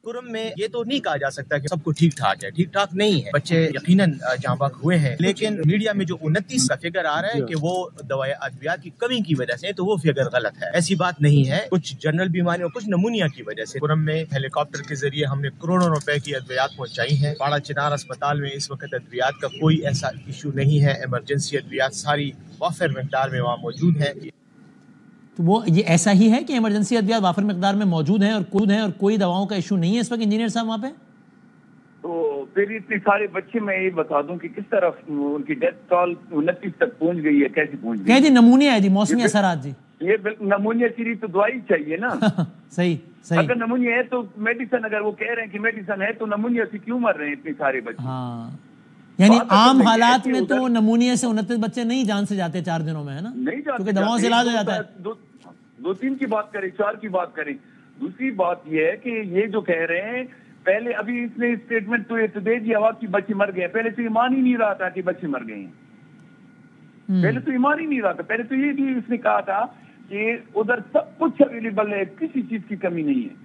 کرم میں یہ تو نہیں کہا جا سکتا کہ سب کو ٹھیک ٹھاک ہے, ٹھیک ٹھاک نہیں ہے. بچے یقیناً جاں بحق ہوئے ہیں, لیکن میڈیا میں جو 29 کا فگر آ رہا ہے کہ وہ دوائی ادویات کی کمی کی وجہ سے, تو وہ فگر غلط ہے. ایسی بات نہیں ہے. کچھ جنرل بیماریوں, کچھ نمونیا کی وجہ سے کرم میں ہیلی کاپٹر کے ذریعے ہم نے کروڑوں روپے کی ادویات پہنچائی ہیں. پاڑا چنار اسپتال میں اس وقت ادویات کا کوئی ایسا ایشو نہیں ہے. ایمرجنسی ادویات ساری وافر مقدار میں وہاں موجود ہیں. تو وہ یہ ایسا ہی ہے کہ ایمرجنسی ادویات وافر مقدار میں موجود ہیں اور کوئی دواؤں کا ایشو نہیں ہے اس وقت انجینئر صاحب وہاں پہ. تو پھر اتنے سارے بچے, میں یہ بتا دوں کہ کس طرح ان کی ڈیتھ کال 29 تک پہنچ گئی ہے, کیسے پہنچ گئی. جی نمونیا ہے جی, موسمی اثرات. جی یہ نمونیا کے تو دوائی چاہیے نا. صحیح. اگر نمونیا ہے تو میڈیسن, اگر وہ کہہ رہے ہیں کہ میڈیسن ہے تو نمونیا سے کیوں مر رہے ہیں اتنے سارے بچے. ہاں یعنی عام حالات میں تو نمونیا سے 29 بچے نہیں جان سے جاتے 4 دنوں میں, ہے نا, نہیں جاتے, کیونکہ دواؤں سے علاج ہو جاتا ہے. 2-3 کی بات کریں, 4 کی بات کریں. دوسری بات یہ ہے کہ یہ جو کہہ رہے ہیں, پہلے ابھی اس نے اسٹیٹمنٹ تو دے دیا ہوا کہ بچے مر گئے. پہلے تو ایمان ہی نہیں رہا تھا کہ بچے مر گئے ہیں. پہلے تو ایمان ہی نہیں رہا تھا. پہلے تو یہ بھی اس نے کہا تھا کہ ادھر سب کچھ اویلیبل ہے, کسی چیز کی کمی نہیں ہے.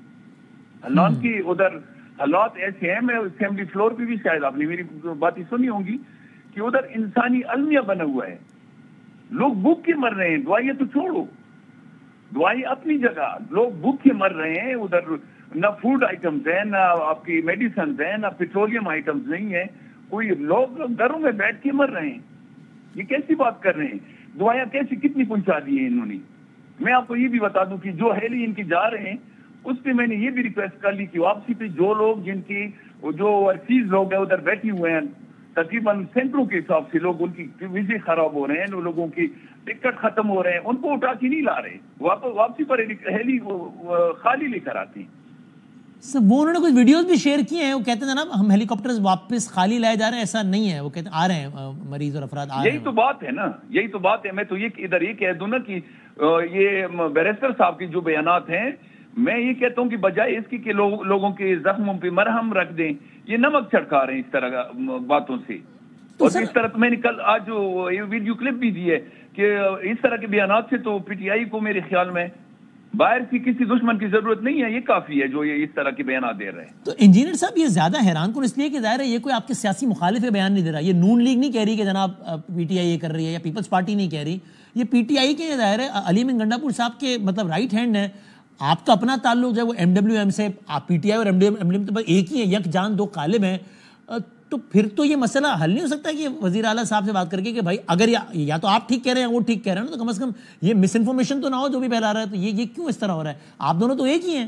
حالات کی ادھر حالات ایسے ہیں, میں اسمبلی فلور پہ بھی شاید آپ نے میری باتیں سنی ہوں گی کہ ادھر انسانی المیہ بنا ہوا ہے. لوگ بھوک کے مر رہے ہیں. دوائیں تو چھوڑو, دوائی اپنی جگہ, لوگ بھوک کے مر رہے ہیں. ادھر نہ فوڈ آئٹمز ہیں, نہ آپ کی میڈیسنز ہیں, نہ پیٹرولیم آئٹمز نہیں ہیں. کوئی لوگ گھروں میں بیٹھ کے مر رہے ہیں. یہ کیسی بات کر رہے ہیں. دوائیں کیسی کتنی پہنچا دی ہیں انہوں نے. میں آپ کو یہ بھی بتا دوں کہ جو ہیلی ان کی جا رہے ہیں اس پہ میں نے یہ بھی ریکویسٹ کر لی کہ واپسی پہ جو لوگ جن کی جو اوورسیز لوگ ہیں ادھر بیٹھے ہوئے ہیں, تقریباً سینکڑوں کے حساب سے لوگ, ان کی ویزے خراب ہو رہے ہیں, لوگوں کی ٹکٹ ختم ہو رہے ہیں, ان کو اٹھا کے نہیں لا رہے, واپسی پر ہیلی خالی لے کر آتے ہیں. وہ انہوں نے کچھ ویڈیوز بھی شیئر کیے ہیں, وہ کہتے ہیں جناب ہم ہیلی کاپٹرز واپس خالی لائے جا رہے ہیں. ایسا نہیں ہے, وہ کہتے ہیں آ رہے ہیں مریض اور افراد آ رہے ہیں. یہی تو بات ہے نا, یہی تو بات ہے. میں تو یہ ادھر یہ کہہ دوں نا کہ یہ بیرسٹر صاحب کے جو بیانات ہیں, میں یہ کہتا ہوں کہ بجائے اس کی کہ لوگوں کے زخموں پہ مرہم رکھ دیں, یہ نمک چھڑکا رہے ہیں اس طرح باتوں سے. اور اس طرح میں نے کل آج جو ویڈیو کلپ بھی دی ہے کہ اس طرح کے بیانات سے تو پی ٹی آئی کو میرے خیال میں باہر کی کسی دشمن کی ضرورت نہیں ہے, یہ کافی ہے جو یہ اس طرح کے بیانات دے رہے ہیں. تو انجینئر صاحب یہ زیادہ حیران کن اس لیے کہ ظاہر ہے یہ کوئی آپ کے سیاسی مخالف ہے بیان نہیں دے رہا. یہ نون لیگ نہیں کہہ رہی کہ جناب پی ٹی آئی یہ کر رہی ہے, یا پیپلز پارٹی نہیں کہہ رہی. یہ پی ٹی آئی کے ظاہر ہے علی امین گنڈا پور صاحب کے مطلب رائٹ ہینڈ ہے. آپ کا اپنا تعلق جو ہے وہ ایم ڈبلیو ایم سے, آپ پی ٹی آئی اور ایم ڈبلیو ایم تو ایک ہی ہے, یک جان دو قالب ہیں. تو پھر تو یہ مسئلہ حل نہیں ہو سکتا کہ وزیر اعلیٰ صاحب سے بات کر کے کہ بھائی اگر یا تو آپ ٹھیک کہہ رہے ہیں وہ ٹھیک کہہ رہے ہیں نا, تو کم از کم یہ مس انفارمیشن تو نہ ہو جو بھی پھیلا رہا ہے. تو یہ کیوں اس طرح ہو رہا ہے؟ آپ دونوں تو ایک ہی ہیں.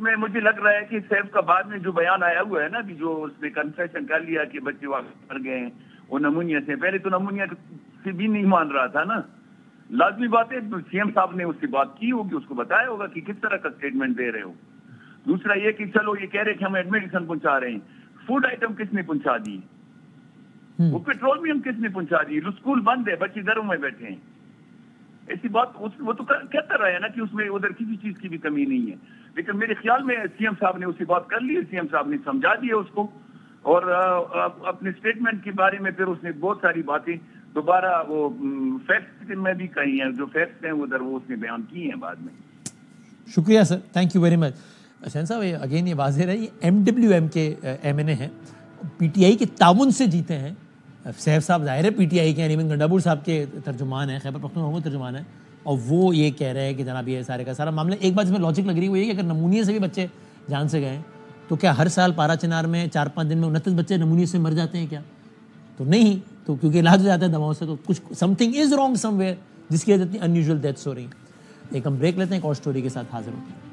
میں مجھے لگ رہا ہے کہ سیف کا بعد میں جو بیان آیا ہوا ہے نا کہ جو اس نے کنفیشن کر لیا کہ بچے واپس مر گئے ہیں وہ نمونیا سے، پہلے تو نمونیا سے بھی نہیں مان رہا تھا نا. لازمی بات ہے سی ایم صاحب نے اس سے بات کی ہوگی، اس کو بتایا ہوگا کہ کس طرح کا اسٹیٹمنٹ دے رہے ہو. دوسرا یہ کہ چلو یہ کہہ رہے کہ ہمیں میڈیسن پہنچا رہے ہیں، فوڈ آئٹم کس نے پہنچا دی؟ وہ پیٹرولیم کس نے پہنچا دی؟ اسکول بند ہے، بچے گھروں میں بیٹھے ہیں. ایسی بات وہ تو کہتا رہا ہے نا کہ اس میں ادھر کسی چیز کی بھی کمی نہیں ہے. لیکن میرے خیال میں سی ایم صاحب نے اس سے بات کر لی، سی ایم صاحب نے سمجھا دیا اس کو، اور اپنے اسٹیٹمنٹ کے بارے میں پھر اس نے بہت ساری باتیں دوبارہ وہ فیکٹس میں بھی کہی ہیں، جو فیکٹس ہیں ادھر وہ اس نے بیان کی ہیں بعد میں. شکریہ سر، تھینک یو ویری مچ. حسین صاحب اگین یہ واضح رہا، یہ MWM کے MNA ہیں، PTI کے تعاون سے جیتے ہیں. سیف صاحب ظاہر ہے PTI کے ایمن گنڈاپور صاحب کے ترجمان ہیں، خیبر پختونخوا کے ترجمان ہیں، اور وہ یہ کہہ رہے ہیں کہ جناب یہ سارے کا سارا معاملہ. ایک بات اس میں لاجک لگ رہی ہے وہ یہ کہ اگر نمونیا سے بھی بچے جان سے گئے تو کیا ہر سال پارا چنار میں 4-5 دن میں 29 بچے نمونیا سے مر جاتے ہیں کیا؟ تو نہیں، تو کیونکہ علاج ہو جاتا ہے دواؤں سے، تو کچھ some thing is wrong some where جس کی وجہ سے اتنی انیوژل ڈیتھس ہو رہی ہیں. ایک ہم بریک لیتے ہیں، ایک اور سٹوری کے ساتھ حاضر ہوتے ہیں.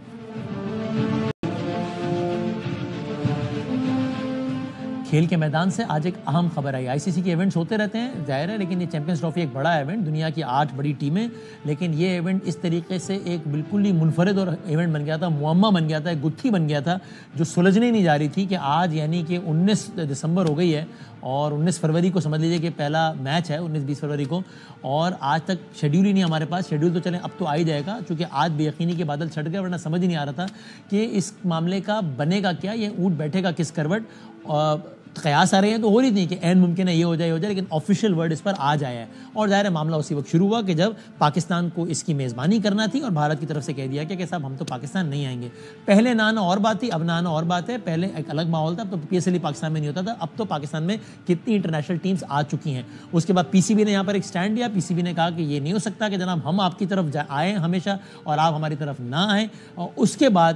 کھیل کے میدان سے آج ایک اہم خبر آئی. ICC کے ایونٹس ہوتے رہتے ہیں ظاہر ہے، لیکن یہ چیمپئنز ٹرافی ایک بڑا ایونٹ، دنیا کی 8 بڑی ٹیمیں، لیکن یہ ایونٹ اس طریقے سے ایک بالکل ہی منفرد اور ایونٹ بن گیا تھا، معمہ بن گیا تھا، ایک گتھی بن گیا تھا جو سلجھنے نہیں جا رہی تھی کہ آج یعنی کہ 19 دسمبر ہو گئی ہے اور 19 فروری کو سمجھ لیجیے کہ پہلا میچ ہے 19-20 فروری کو، اور آج تک شیڈیول ہی نہیں ہمارے پاس. شیڈیول تو چلیں اب تو آ ہی جائے گا، چونکہ آج بے یقینی کے بادل چھٹ گئے، ورنہ سمجھ ہی نہیں آ رہا تھا کہ اس معاملے کا بنے گا کیا، یہ اونٹ بیٹھے گا کس کروٹ. قیاس آ رہے ہیں تو ہو رہی تھی کہ عین ممکن ہے یہ ہو جائے لیکن آفیشیل ورڈ اس پر آج آیا ہے. اور ظاہر معاملہ اسی وقت شروع ہوا کہ جب پاکستان کو اس کی میزبانی کرنا تھی اور بھارت کی طرف سے کہہ دیا کہ صاحب ہم تو پاکستان نہیں آئیں گے. پہلے نہ آنا اور بات تھی، اب نہ آنا اور بات ہے. پہلے ایک الگ ماحول تھا، اب تو PSL پاکستان میں نہیں ہوتا تھا، اب تو پاکستان میں کتنی انٹرنیشنل ٹیمز آ چکی ہیں. اس کے بعد PCB نے یہاں پر ایک سٹینڈ لیا. PCB نے کہا کہ یہ نہیں ہو سکتا کہ جناب ہم آپ کی طرف آئیں ہمیشہ اور آپ ہماری طرف نہ آئیں. اور اس کے بعد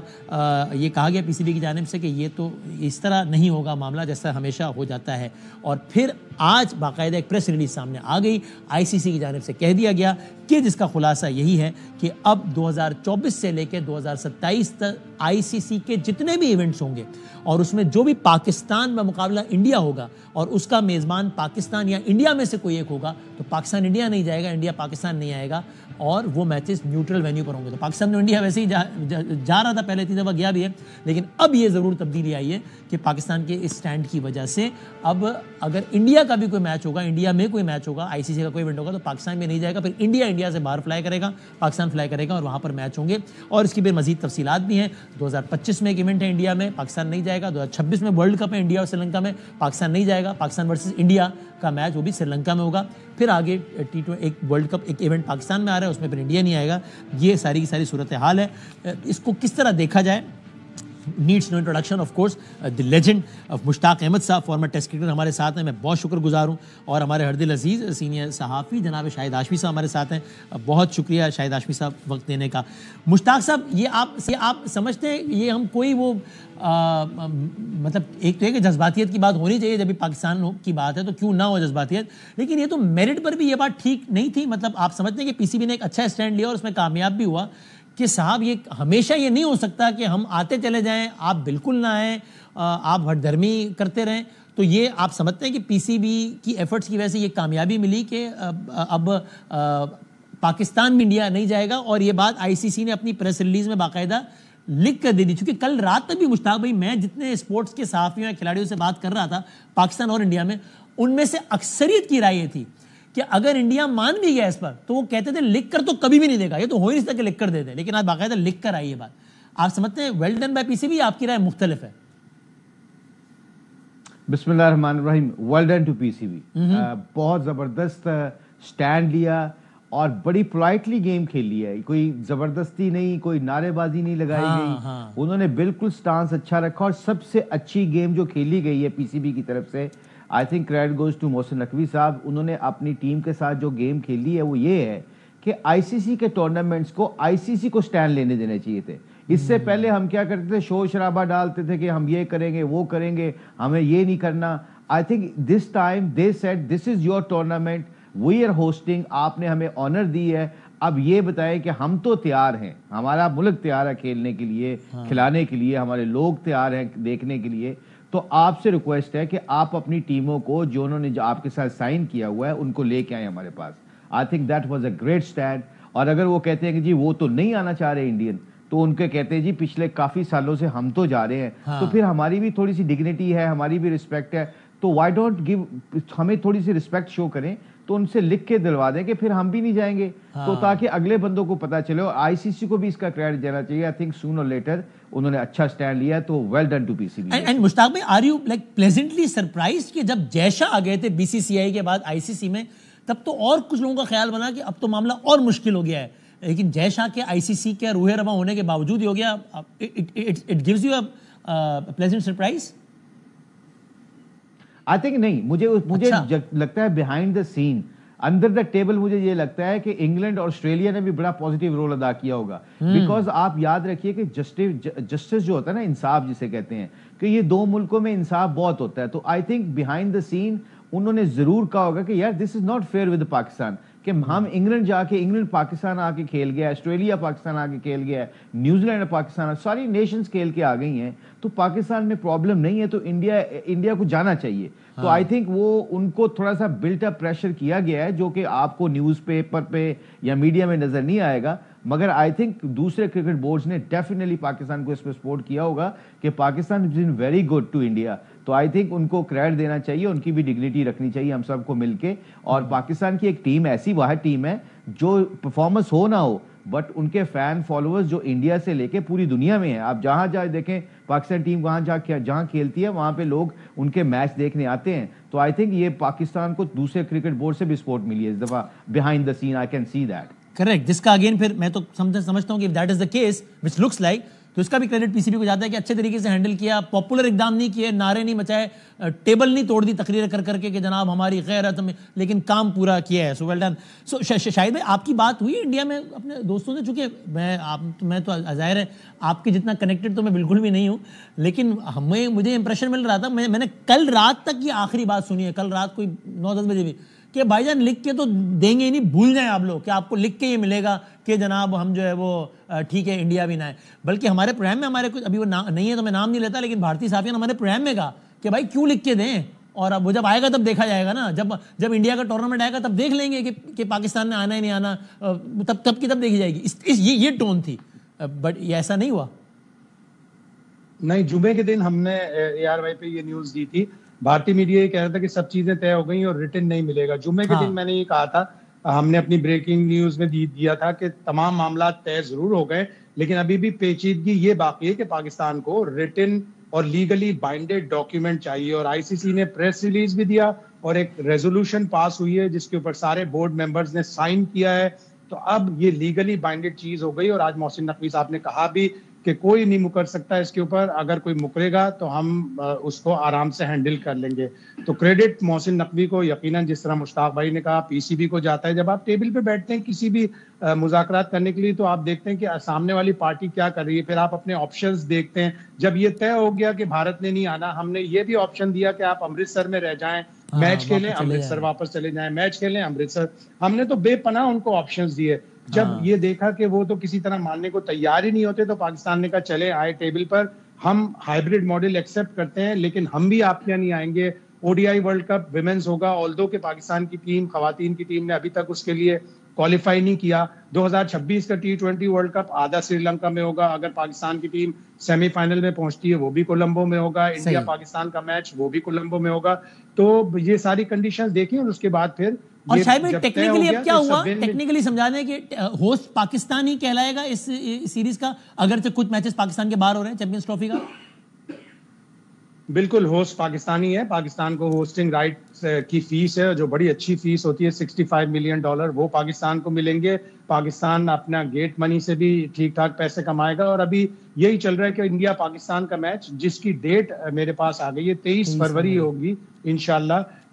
یہ کہا گیا PCB کی جانب سے کہ یہ تو اس طرح نہیں ہوگا معاملہ جیسا ہمیشہ ہو جاتا ہے. اور پھر آج باقاعدہ ایک پریس ریلیز سامنے آ گئی ICC کی جانب سے، کہہ دیا گیا کہ جس کا خلاصہ یہی ہے کہ اب 2024 سے لے کے 2027 تک ICC کے جتنے بھی ایونٹس ہوں گے اور اس میں جو بھی پاکستان میں مقابلہ انڈیا ہوگا اور اس کا میزبان پاکستان یا انڈیا میں سے کوئی ایک ہوگا تو پاکستان انڈیا نہیں جائے گا، انڈیا پاکستان نہیں آئے گا، اور وہ میچز نیوٹرل وینیو پر ہوں گے. تو پاکستان میں انڈیا ویسے ہی جا رہا تھا، پہلے 3 دفعہ گیا بھی ہے، لیکن اب یہ ضرور تبدیلی آئی ہے کہ پاکستان کے اس سٹینڈ کی وجہ سے اب اگر انڈیا کا بھی کوئی میچ ہوگا، انڈیا میں کوئی میچ ہوگا، ICC کا کوئی ایونٹ ہوگا تو پاکستان میں نہیں جائے گا. پھر انڈیا سے باہر فلائی کرے گا، پاکستان فلائی کرے گا اور وہاں پر میچ ہوں گے. اور اس کی پھر مزید تفصیلات بھی ہیں. 2025 میں ایک ایونٹ ہے انڈیا میں، پاکستان نہیں جائے گا. 2026 میں ورلڈ کپ ہے انڈیا اور سری لنکا میں، پاکستان نہیں جائے گا. پاکستان ورسز انڈیا کا میچ وہ بھی سری لنکا میں ہوگا. پھر آگے ایک ورلڈ کپ ایک ایونٹ پاکستان میں آ رہا ہے، اس میں پھر انڈیا نہیں آئے گا. یہ ساری کی ساری صورتحال ہے. اس کو کس طرح دیکھا جائے needs no introduction. Of course the legend Mushtaq Ahmed صاحب فارمر ٹیسٹ کرکٹر ہمارے ساتھ ہیں، میں بہت شکر گزار ہوں. اور ہمارے ہر دل عزیز سینئر صحافی جناب شاہد ہاشمی صاحب ہمارے ساتھ ہیں. بہت شکریہ شاہد ہاشمی صاحب وقت دینے کا. مشتاق صاحب یہ آپ سمجھتے ہیں یہ ہم کوئی وہ مطلب ایک تو ہے کہ جذباتیت کی بات ہونی چاہیے، جب بھی پاکستان کی بات ہے تو کیوں نہ ہو جذباتیت، لیکن یہ تو میرٹ پر بھی یہ بات ٹھیک نہیں تھی. مطلب آپ سمجھتے ہیں کہ PCB نے ایک اچھا اسٹینڈ لیا اور اس میں کامیاب بھی ہوا کہ صاحب یہ ہمیشہ یہ نہیں ہو سکتا کہ ہم آتے چلے جائیں، آپ بالکل نہ آئیں، آپ ہٹ دھرمی کرتے رہیں. تو یہ آپ سمجھتے ہیں کہ PCB کی ایفرٹس کی وجہ سے یہ کامیابی ملی کہ اب پاکستان میں انڈیا نہیں جائے گا. اور یہ بات ICC نے اپنی پریس ریلیز میں باقاعدہ لکھ کر دے دی. چونکہ کل رات تک بھی مشتاق بھائی میں جتنے اسپورٹس کے صحافیوں یا کھلاڑیوں سے بات کر رہا تھا پاکستان اور انڈیا میں، ان میں سے اکثریت کی رائے یہ تھی کہ اگر انڈیا مان بھی گیا اس پر تو وہ کہتے تھے لکھ کر تو کبھی بھی نہیں دے گا، یہ تو ہو ہی نہیں سکتا کہ لکھ کر دے دے. لیکن آج باقاعدہ لکھ کر آئی یہ بات. آپ سمجھتے ہیں ویل ڈن بائی PCB، آپ کی رائے مختلف ہے؟ بسم اللہ الرحمن الرحیم. Well done to PCB. بہت زبردست سٹینڈ لیا اور بڑی پولائٹلی گیم کھیلی ہے. کوئی زبردستی نہیں، کوئی نعرے بازی نہیں لگائی گئی. انہوں نے بالکل سٹانس اچھا رکھا اور سب سے اچھی گیم جو کھیلی گئی ہے PCB کی طرف سے، I think credit goes to Mohsin Naqvi صاحب. انہوں نے اپنی ٹیم کے ساتھ جو گیم کھیلی ہے وہ یہ ہے کہ ICC کے ٹورنامنٹس کو ICC کو سٹینڈ لینے دینے چاہیے تھے. اس سے پہلے ہم کیا کرتے تھے، شور شرابہ ڈالتے تھے کہ ہم یہ کریں گے وہ کریں گے، ہمیں یہ نہیں کرنا. I think this time they said this is your tournament, we are hosting, آپ نے ہمیں آنر دی ہے، اب یہ بتائیں کہ ہم تو تیار ہیں, ہمارا ملک تیار ہے کھیلنے کے لیے, کھلانے کے لیے, ہمارے لوگ تیار ہیں دیکھنے کے لیے, تو آپ سے ریکویسٹ ہے کہ آپ اپنی ٹیموں کو جو انہوں نے جو آپ کے ساتھ سائن کیا ہوا ہے ان کو لے کے آئیں ہمارے پاس. I think that was a great stand. اور اگر وہ کہتے ہیں کہ جی وہ تو نہیں آنا چاہ رہے انڈین, تو ان کے کہتے ہیں جی پچھلے کافی سالوں سے ہم تو جا رہے ہیں, تو پھر ہماری بھی تھوڑی سی ڈگنیٹی ہے, ہماری بھی رسپیکٹ ہے, تو وائی ڈونٹ گیو, ہمیں تھوڑی سی رسپیکٹ شو کریں, تو ان سے لکھ کے دلوا دیں کہ پھر ہم بھی نہیں جائیں گے, تو تاکہ اگلے بندوں کو پتا چلے. اور آئی سی سی کو بھی اس کا کریڈٹ دینا چاہیے. آئی تھنک سون اور لیٹر انہوں نے اچھا اسٹینڈ لیا, تو well done to P C B. And Mushtaq بھائی, are you like pleasantly surprised کہ جب جے شاہ آ گئے تھے بی سی سی آئی کے بعد آئی سی سی میں, تب تو اور کچھ لوگوں کا خیال بنا کہ اب تو معاملہ اور مشکل ہو گیا ہے, لیکن جے شاہ کے آئی سی سی کے روح رواں ہونے کے باوجود ہی ہو گیا. It gives you a pleasant surprise. I think نہیں, مجھے لگتا ہے behind the scene another the table مجھے یہ لگتا ہے کہ انگلینڈ اور آسٹریلیا نے بھی بڑا پازیٹیو رول ادا کیا ہوگا, بیکاز آپ یاد رکھیے کہ جسٹس جو ہوتا ہے نا, انصاف جسے کہتے ہیں, کہ یہ دو ملکوں میں انصاف بہت ہوتا ہے. تو آئی تھنک بیہائنڈ دا سین انہوں نے ضرور کہا ہوگا کہ یار this is not fair with Pakistan, کہ ہم انگلینڈ جا کے, انگلینڈ پاکستان آ کے کھیل گیا ہے, آسٹریلیا پاکستان آ کے کھیل گیا ہے, نیوزی لینڈ پاکستان, ساری نیشنز کھیل کے آ گئی ہیں, تو پاکستان میں پرابلم نہیں ہے, تو انڈیا کو جانا چاہیے. تو آئی تھنک وہ ان کو تھوڑا سا بلٹ اپ پریشر کیا گیا ہے, جو کہ آپ کو نیوز پیپر پہ یا میڈیا میں نظر نہیں آئے گا, مگر آئی تھنک دوسرے کرکٹ بورڈز نے ڈیفینیٹلی پاکستان کو اس پہ سپورٹ کیا ہوگا کہ Pakistan is been very good to India. تو آئی تھنک ان کو کریڈٹ دینا چاہیے, ان کی بھی ڈگنیٹی رکھنی چاہیے ہم سب کو مل کے. اور پاکستان کی ایک ٹیم ایسی واحد ٹیم ہے جو پرفارمنس ہو نہ ہو, بٹ ان کے فین فالوورز جو انڈیا سے لے کے پوری دنیا میں ہیں. آپ جہاں جہاں دیکھیں پاکستان ٹیم جہاں کھیلتی ہے وہاں پہ لوگ ان کے میچ دیکھنے آتے ہیں. تو آئی تھنک یہ پاکستان کو دوسرے کرکٹ بورڈ سے بھی سپورٹ ملی ہے اس دفعہ behind the scene. I can see that. Correct, جس کا اگین پھر میں تو سمجھتا ہوں کہ that is the case which looks like, تو اس کا بھی کریڈٹ پی سی بی کو جاتا ہے کہ اچھے طریقے سے ہینڈل کیا, پاپولر اقدام نہیں کیے, نعرے نہیں مچائے, ٹیبل نہیں توڑ دی تقریر کر کے کہ جناب ہماری غیرت میں, لیکن کام پورا کیا ہے. سو ویل ڈن. سو شاہد بھائی, آپ کی بات ہوئی انڈیا میں اپنے دوستوں سے, چونکہ میں تو ظاہر ہے آپ کے جتنا کنیکٹڈ تو میں بالکل بھی نہیں ہوں, لیکن مجھے امپریشن مل رہا تھا. میں نے کل رات تک یہ آخری بات سنی ہے, کل رات کوئی 9-10 بجے بھی, کہ بھائی جان لکھ کے تو دیں گے ہی نہیں, بھول جائیں آپ لوگ کہ آپ کو لکھ کے یہ ملے گا کہ جناب ہم جو ہے وہ ٹھیک ہے انڈیا بھی نہ ہے. بلکہ ہمارے پروگرام میں ہمارے کچھ, ابھی وہ نہیں ہے تو میں نام نہیں لیتا, لیکن بھارتی صحافی نے ہمارے پروگرام میں کہا کہ بھائی کیوں لکھ کے دیں, اور اب وہ جب آئے گا تب دیکھا جائے گا نا, جب انڈیا کا ٹورنامنٹ آئے گا تب دیکھ لیں گے کہ پاکستان نے آنا ہے نہیں آنا, تب کی تب دیکھی جائے گی. یہ ٹون تھی, بٹ یہ ایسا نہیں ہوا. نہیں, جمعے کے دن ہم نے اے آر وائی پہ یہ نیوز دی تھی, بھارتی میڈیا یہ کہہ رہا تھا کہ سب چیزیں طے ہو گئی اور ریٹن نہیں ملے گا. جمعے کے دن میں نے یہ کہا تھا, ہم نے اپنی بریکنگ نیوز میں دیا تھا کہ تمام معاملات طے ضرور ہو گئے, لیکن ابھی بھی پیچیدگی یہ باقی ہے کہ پاکستان کو ریٹن اور لیگلی بائنڈیڈ ڈاکیومنٹ چاہیے. اور آئی سی سی نے پریس ریلیز بھی دیا اور ایک ریزولوشن پاس ہوئی ہے جس کے اوپر سارے بورڈ ممبرز نے سائن کیا ہے. تو اب یہ لیگلی بائنڈیڈ چیز ہو گئی. اور آج محسن نقوی صاحب نے کہا بھی کہ کوئی نہیں مکر سکتا اس کے اوپر, اگر کوئی مکرے گا تو ہم اس کو آرام سے ہینڈل کر لیں گے. تو کریڈٹ محسن نقوی کو یقیناً, جس طرح مشتاق بھائی نے کہا, پی سی بی کو جاتا ہے. جب آپ ٹیبل پہ بیٹھتے ہیں کسی بھی مذاکرات کرنے کے لیے, تو آپ دیکھتے ہیں کہ سامنے والی پارٹی کیا کر رہی ہے, پھر آپ اپنے آپشنز دیکھتے ہیں. جب یہ طے ہو گیا کہ بھارت نے نہیں آنا, ہم نے یہ بھی آپشن دیا کہ آپ امرتسر میں رہ جائیں, میچ کھیلیں, امرتسر واپس چلے جائیں, میچ کھیلیں امرتسر. ہم نے تو بے پناہ ان کو آپشنز دیے. جب یہ دیکھا کہ وہ تو کسی طرح ماننے کو تیار ہی نہیں ہوتے, تو پاکستان نے کہا چلے آئے ٹیبل پر, ہم ہائیبرڈ ماڈل ایکسپٹ کرتے ہیں, لیکن ہم بھی آپ کے یہاں نہیں آئیں گے. O D I world cup women's ہوگا, آلدو کہ پاکستان کی ٹیم, خواتین کی ٹیم نے ابھی تک اس کے لیے کوالیفائی نہیں کیا. 2026 کا T20 ورلڈ کپ آدھا سری لنکا میں ہوگا. اگر پاکستان کی ٹیم سیمی فائنل میں پہنچتی ہے وہ بھی کولمبو میں ہوگا. انڈیا پاکستان کا میچ وہ بھی کولمبو میں ہوگا. تو یہ ساری کنڈیشن دیکھیں, اور اس کے بعد پھر اور شاید ٹیکنیکلی اب کیا ہوا, ٹیکنیکلی سمجھا دیں کہ ہوسٹ پاکستان ہی کہلائے گا اس سیریز کا, اگرچہ کچھ میچز پاکستان کے باہر ہو رہے ہیں چیمپئنز ٹرافی کا. بالکل ہوسٹ پاکستانی ہے. پاکستان کو ہوسٹنگ رائٹ کی فیس ہے جو بڑی اچھی فیس ہوتی ہے, $65 ملین, وہ پاکستان کو ملیں گے. پاکستان اپنا گیٹ منی سے بھی ٹھیک ٹھاک پیسے کمائے گا. اور ابھی یہی چل رہا ہے کہ انڈیا پاکستان کا میچ, جس کی ڈیٹ میرے پاس آ گئی ہے, 23 فروری ہوگی انشاءاللہ.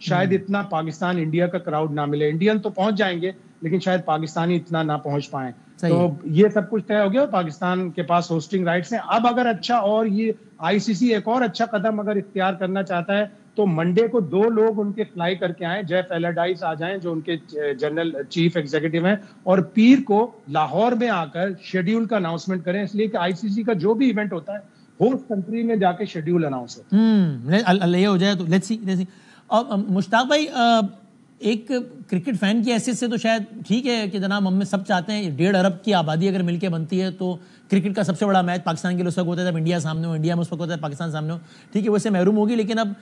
شاید اتنا پاکستان انڈیا کا کراؤڈ نہ ملے. انڈین تو پہنچ جائیں گے لیکن شاید پاکستانی اتنا نہ پہنچ پائیں. تو یہ سب کچھ طے ہو گیا, پاکستان کے پاس ہوسٹنگ رائٹس ہیں. اب اگر اچھا, اور یہ آئی سی سی ایک اور اچھا قدم اگر اختیار کرنا چاہتا ہے تو منڈے کو 2 لوگ ان کے فلائی کر کے آئیں. جیف ایلرڈائز آ جائیں جو ان کے جنرل چیف ایگزیکٹو ہیں, اور پیر کو لاہور میں آ کر شیڈیول کا اناؤنسمنٹ کریں, اس لیے کہ آئی سی سی کا جو بھی ایونٹ ہوتا ہے ہوسٹ کنٹری میں جا کے شیڈیول اناؤنس ہوتا ہے. اللہ یہ ہو جائے تو لیٹس سی. اور مشتاق بھائی, ایک کرکٹ فین کی حیثیت سے تو شاید ٹھیک ہے کہ جناب ہم میں سب چاہتے ہیں 1.5 ارب کی آبادی اگر مل کے بنتی ہے تو کرکٹ کا سب سے بڑا میچ پاکستان کے لیے اس وقت ہوتا ہے جب انڈیا سامنے ہو, انڈیا میں اس وقت ہوتا ہے پاکستان سامنے ہو. ٹھیک ہے وہ سے محروم ہوگی, لیکن اب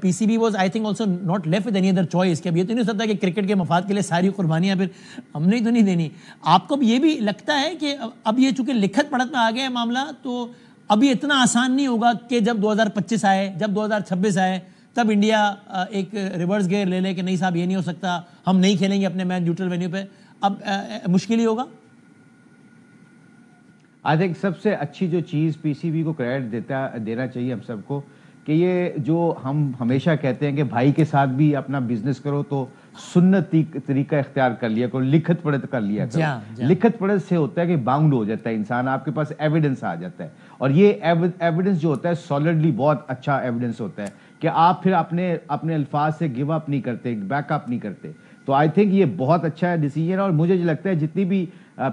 P C B was I think also not left with any other choice. کہ اب یہ تو نہیں ہو سکتا کہ کرکٹ کے مفاد کے لیے ساری قربانیاں پھر ہم نے تو نہیں دینی. آپ کو اب یہ بھی لگتا ہے کہ اب یہ چونکہ لکھت پڑھت میں آ گیا ہے معاملہ, تو ابھی اتنا آسان نہیں ہوگا کہ جب 2025 آئے, جب 2026 آئے, تب انڈیا ایک ریورس گیئر لے لے کہ نہیں صاحب یہ نہیں ہو سکتا, ہم نہیں کھیلیں گے اپنے میچ نیوٹرل وینیو پہ. اب مشکل ہی ہوگا. آئی تھنک سب سے اچھی جو چیز پی سی بی کو کریڈٹ دینا چاہیے ہم سب کو, کہ یہ جو ہم ہمیشہ کہتے ہیں کہ بھائی کے ساتھ بھی اپنا بزنس کرو تو سنتی طریقہ اختیار کر لیا کرو, لکھت پڑھت کر لیا کرو. لکھت پڑھت سے ہوتا ہے کہ باؤنڈ ہو جاتا ہے انسان, آپ کے پاس ایویڈنس آ جاتا ہے, اور یہ ایویڈنس جو ہوتا ہے سالڈلی بہت اچھا ایویڈنس ہوتا ہے کہ آپ پھر اپنے الفاظ سے گیو اپ نہیں کرتے, بیک اپ نہیں کرتے. تو آئی تھنک یہ بہت اچھا ڈیسیجن ہے. اور مجھے جو لگتا ہے جتنی بھی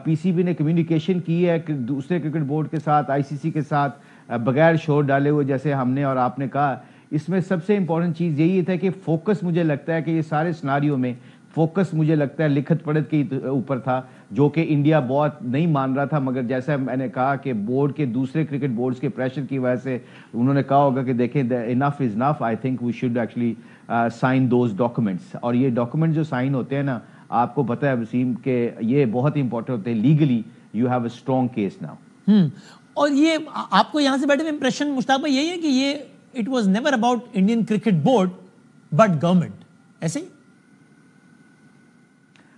پی سی بی نے کمیونیکیشن کی ہے دوسرے کرکٹ بورڈ کے ساتھ, آئی سی سی کے ساتھ, بغیر شور ڈالے ہوئے جیسے ہم نے اور آپ نے کہا, اس میں سب سے امپورٹنٹ چیز یہی تھا کہ فوکس مجھے لگتا ہے کہ یہ سارے سناریو میں فوکس مجھے لگتا ہے لکھت پڑھت کے اوپر تھا, جو کہ انڈیا بہت نہیں مان رہا تھا. مگر جیسا میں نے کہا کہ بورڈ کے دوسرے کرکٹ بورڈز کے پریشر کی وجہ سے انہوں نے کہا ہوگا کہ دیکھیں enough is enough, I think we should actually sign those documents. اور یہ ڈاکومنٹ جو سائن ہوتے ہیں نا, آپ کو پتہ ہے وسیم کہ یہ بہت امپورٹنٹ ہوتے ہیں. Legally you have a strong case now. اور یہ آپ کو یہاں سے بیٹھے امپریشن مشتاق بھائی یہی ہے کہ یہ it was never about Indian cricket board but government, ایسے ہی؟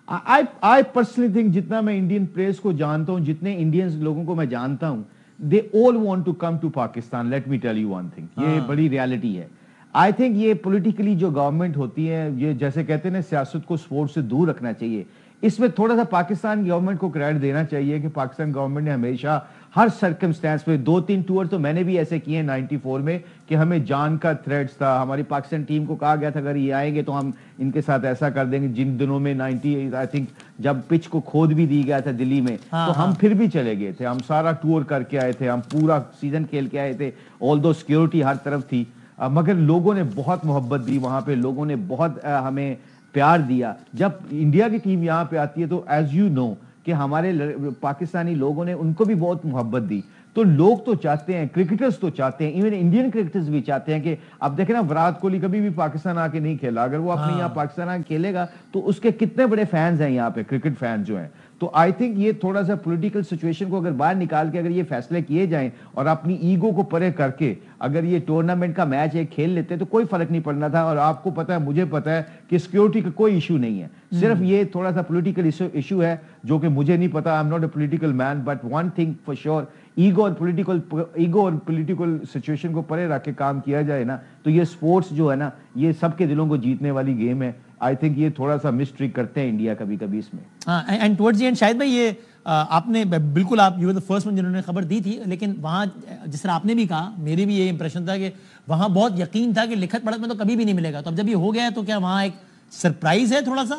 I personally think جتنا میں انڈین پریس کو جانتا ہوں, جتنے انڈینز لوگوں کو میں جانتا ہوں, they all want to come to Pakistan. Let me tell you one thing, یہ بڑی ریالٹی ہے. I think یہ پولیٹیکلی جو گورنمنٹ ہوتی ہے, یہ جیسے کہتے ہیں نا سیاست کو سپورٹ سے دور رکھنا چاہیے, اس میں تھوڑا سا پاکستان گورنمنٹ کو کریڈٹ دینا چاہیے کہ پاکستان گورنمنٹ نے ہمیشہ ہر سرکمسٹانس پہ 2-3 ٹور تو میں نے بھی ایسے کیے ہیں 94 میں کہ ہمیں جان کا تھریٹس تھا. ہماری پاکستان ٹیم کو کہا گیا تھا اگر یہ آئیں گے تو ہم ان کے ساتھ ایسا کر دیں گے. جن دنوں میں 90 آئی تھنک جب پچ کو کھود بھی دی گیا تھا دلی میں, تو ہم پھر بھی چلے گئے تھے, ہم سارا ٹور کر کے آئے تھے, ہم پورا سیزن کھیل کے آئے تھے. آل دو سیکیورٹی ہر طرف تھی, مگر لوگوں نے بہت محبت دی وہاں پہ, لوگوں نے بہت ہمیں پیار دیا. جب انڈیا کی ٹیم یہاں پہ آتی ہے تو ایز یو نو کہ ہمارے پاکستانی لوگوں نے ان کو بھی بہت محبت دی. تو لوگ تو چاہتے ہیں, کرکٹرز تو چاہتے ہیں, ایون انڈین کرکٹرز بھی چاہتے ہیں کہ اب دیکھیں نا وراٹ کوہلی کبھی بھی پاکستان آ کے نہیں کھیلا, اگر وہ اپنے یہاں پاکستان آ کے کھیلے گا تو اس کے کتنے بڑے فینز ہیں یہاں پہ, کرکٹ فینز جو ہیں. تو آئی تھنک یہ تھوڑا سا پولیٹیکل سچویشن کو اگر باہر نکال کے اگر یہ فیصلے کیے جائیں اور اپنی ایگو کو پرے کر کے اگر یہ ٹورنامنٹ کا میچ ایک کھیل لیتے تو کوئی فرق نہیں پڑنا تھا. اور آپ کو پتا ہے, مجھے پتا ہے کہ سیکیورٹی کا کوئی ایشو نہیں ہے, صرف یہ تھوڑا سا پولیٹیکل ایشو ہے جو کہ مجھے نہیں پتا. I am not a political man, but one thing for sure, ego اور پولیٹیکل سچویشن کو پرے رکھ کے کام کیا جائے نا تو یہ سپورٹس جو ہے نا یہ سب کے دلوں کو جیتنے والی گیم ہے. آئی تھنک یہ تھوڑا سا مسٹریک کرتے ہیں انڈیا کبھی کبھی اس میں. ہاں, and towards the end Shahid بھائی یہ آپ نے بالکل, آپ you are the first one جنہوں نے خبر دی تھی, لیکن وہاں جس طرح آپ نے بھی کہا میری بھی یہ امپریشن تھا کہ وہاں بہت یقین تھا کہ لکھت پڑھت میں تو کبھی بھی نہیں ملے گا. تو اب جب یہ ہو گیا ہے تو کیا وہاں ایک سرپرائز ہے تھوڑا سا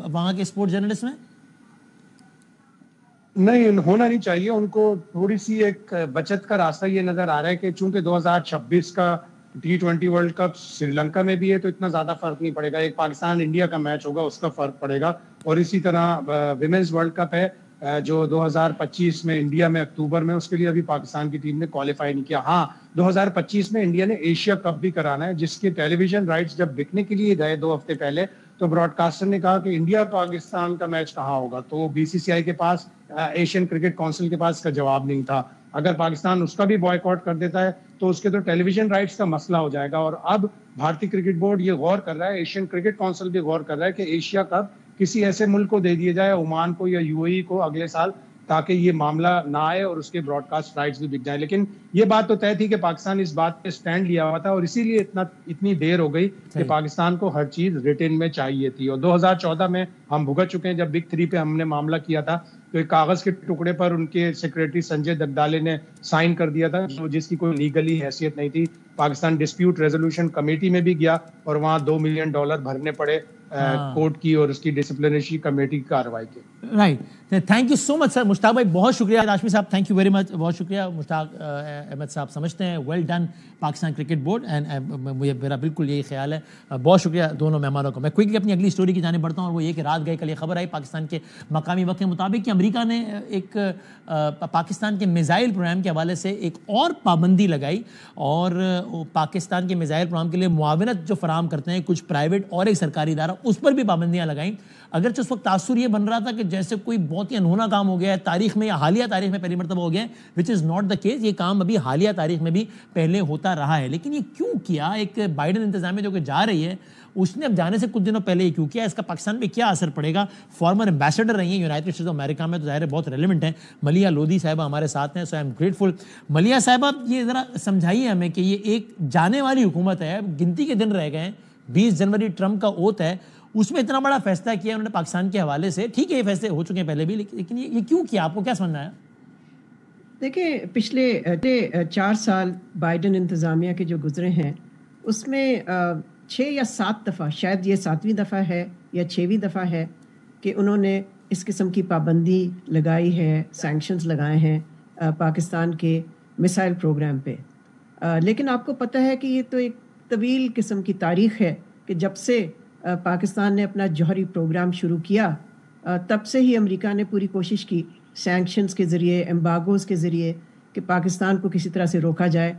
وہاں کے اسپورٹ جرنلسٹ میں؟ نہیں, ہونا نہیں چاہیے. ان کو تھوڑی سی ایک بچت کا راستہ یہ نظر آ رہا ہے کہ چونکہ 2026 کا T20 world cup Sri Lanka میں بھی ہے تو اتنا زیادہ فرق نہیں پڑے گا. ایک پاکستان انڈیا کا میچ ہوگا اس کا فرق پڑے گا. اور اسی طرح ویمنز ورلڈ کپ ہے جو 2025 میں انڈیا میں اکتوبر میں, اس کے لیے ابھی پاکستان کی ٹیم نے کوالیفائی نہیں کیا. ہاں 2025 میں انڈیا نے ایشیا کپ بھی کرانا ہے جس کے ٹیلی ویژن رائٹس جب بکنے کے لیے گئے 2 ہفتے پہلے تو براڈ کاسٹر نے کہا کہ انڈیا پاکستان کا میچ کہاں ہوگا. تو بی سی سی آئی کے پاس, ایشین کرکٹ کونسل کے پاس اس کا جواب نہیں تھا. اگر پاکستان اس کا بھی بوائیکاٹ کر دیتا ہے تو اس کے تو ٹیلی ویژن رائٹس کا مسئلہ ہو جائے گا. اور اب بھارتی کرکٹ بورڈ یہ غور کر رہا ہے, ایشین کرکٹ کونسل بھی غور کر رہا ہے کہ ایشیا کپ کسی ایسے ملک کو دے دیا جائے, عمان کو یا UAE کو اگلے سال, تاکہ یہ معاملہ نہ آئے اور اس کے براڈ کاسٹ رائٹس بھی بک جائیں. لیکن یہ بات تو طے تھی کہ پاکستان اس بات پہ سٹینڈ لیا ہوا تھا, اور اسی لیے اتنی دیر ہو گئی کہ پاکستان کو ہر چیز ریٹن میں چاہیے تھی. اور 2014 میں ہم بھگت چکے ہیں, جب بگ 3 پہ ہم نے معاملہ کیا تھا تو ایک کاغذ کے ٹکڑے پر ان کے سیکریٹری سنجے دگدالے نے سائن کر دیا تھا, جس کی کوئی لیگلی حیثیت نہیں تھی. پاکستان ڈسپیوٹ ریزولوشن کمیٹی میں بھی گیا اور وہاں $2 ملین بھرنے پڑے کورٹ کی اور اس کی ڈسپلنری کمیٹی کی کارروائی کے. رائٹ, تھینک یو سو مچ سر. مشتاق بھائی بہت شکریہ. ہاشمی صاحب تھینک یو ویری مچ, بہت شکریہ. مشتاق احمد صاحب سمجھتے ہیں, well done Pakistan Cricket Board, and مجھے میرا بالکل یہی خیال ہے. بہت شکریہ دونوں مہمانوں کو. میں کوئکلی اپنی اگلی اسٹوری کی جانب بڑھتا ہوں, اور وہ یہ کہ رات گئے کل یہ خبر آئی پاکستان کے مقامی وقت کے مطابق کہ امریکہ نے ایک پاکستان کے میزائل پروگرام کے حوالے سے ایک اور پابندی لگائی, اور پاکستان کے میزائل پروگرام کے لیے معاونت جو فراہم کرتے ہیں کچھ پرائیویٹ اور ایک سرکاری ادارہ, اس پر بھی پابندیاں لگائیں. اگرچہ اس وقت تاثر یہ بن رہا تھا کہ جیسے کوئی بہت ہی انہونا کام ہو گیا ہے تاریخ میں, یا حالیہ تاریخ میں پہلی مرتبہ ہو گیا ہے, وچ از ناٹ دا کیس. یہ کام ابھی حالیہ تاریخ میں بھی پہلے ہوتا رہا ہے. لیکن یہ کیوں کیا؟ ایک بائیڈن انتظامیہ جو کہ جا رہی ہے, اس نے اب جانے سے کچھ دنوں پہلے یہ کیوں کیا؟ اس کا پاکستان پہ کیا اثر پڑے گا؟ فارمر ایمبیسڈر رہی ہیں یونائٹڈ اسٹیٹس آف امریکہ میں, تو ظاہر ہے بہت ریلیونٹ ہیں. ملیہ لودھی صاحبہ ہمارے ساتھ ہیں, سو آئی ایم گریٹفل. ملیہ صاحبہ یہ ذرا سمجھائیے ہمیں کہ یہ ایک جانے والی حکومت ہے, گنتی کے دن رہ گئے ہیں, 20 جنوری ٹرمپ کا اوتھ ہے, اس میں اتنا بڑا فیصلہ کیا انہوں نے پاکستان کے حوالے سے. ٹھیک ہے یہ فیصلے ہو چکے ہیں پہلے بھی, لیکن یہ کیوں کیا؟ آپ کو کیا سمجھنا ہے؟ دیکھیں پچھلے 4 سال بائیڈن انتظامیہ کے جو گزرے ہیں, اس میں 6 یا 7 دفعہ, شاید یہ 7ویں دفعہ ہے یا 6ویں دفعہ ہے کہ انہوں نے اس قسم کی پابندی لگائی ہے, سینکشنز لگائے ہیں پاکستان کے میسائل پروگرام پہ. لیکن آپ کو پتہ ہے کہ یہ تو ایک طویل قسم کی تاریخ ہے کہ جب سے پاکستان نے اپنا جوہری پروگرام شروع کیا, تب سے ہی امریکہ نے پوری کوشش کی سینکشنز کے ذریعے, ایمبارگوز کے ذریعے, کہ پاکستان کو کسی طرح سے روکا جائے,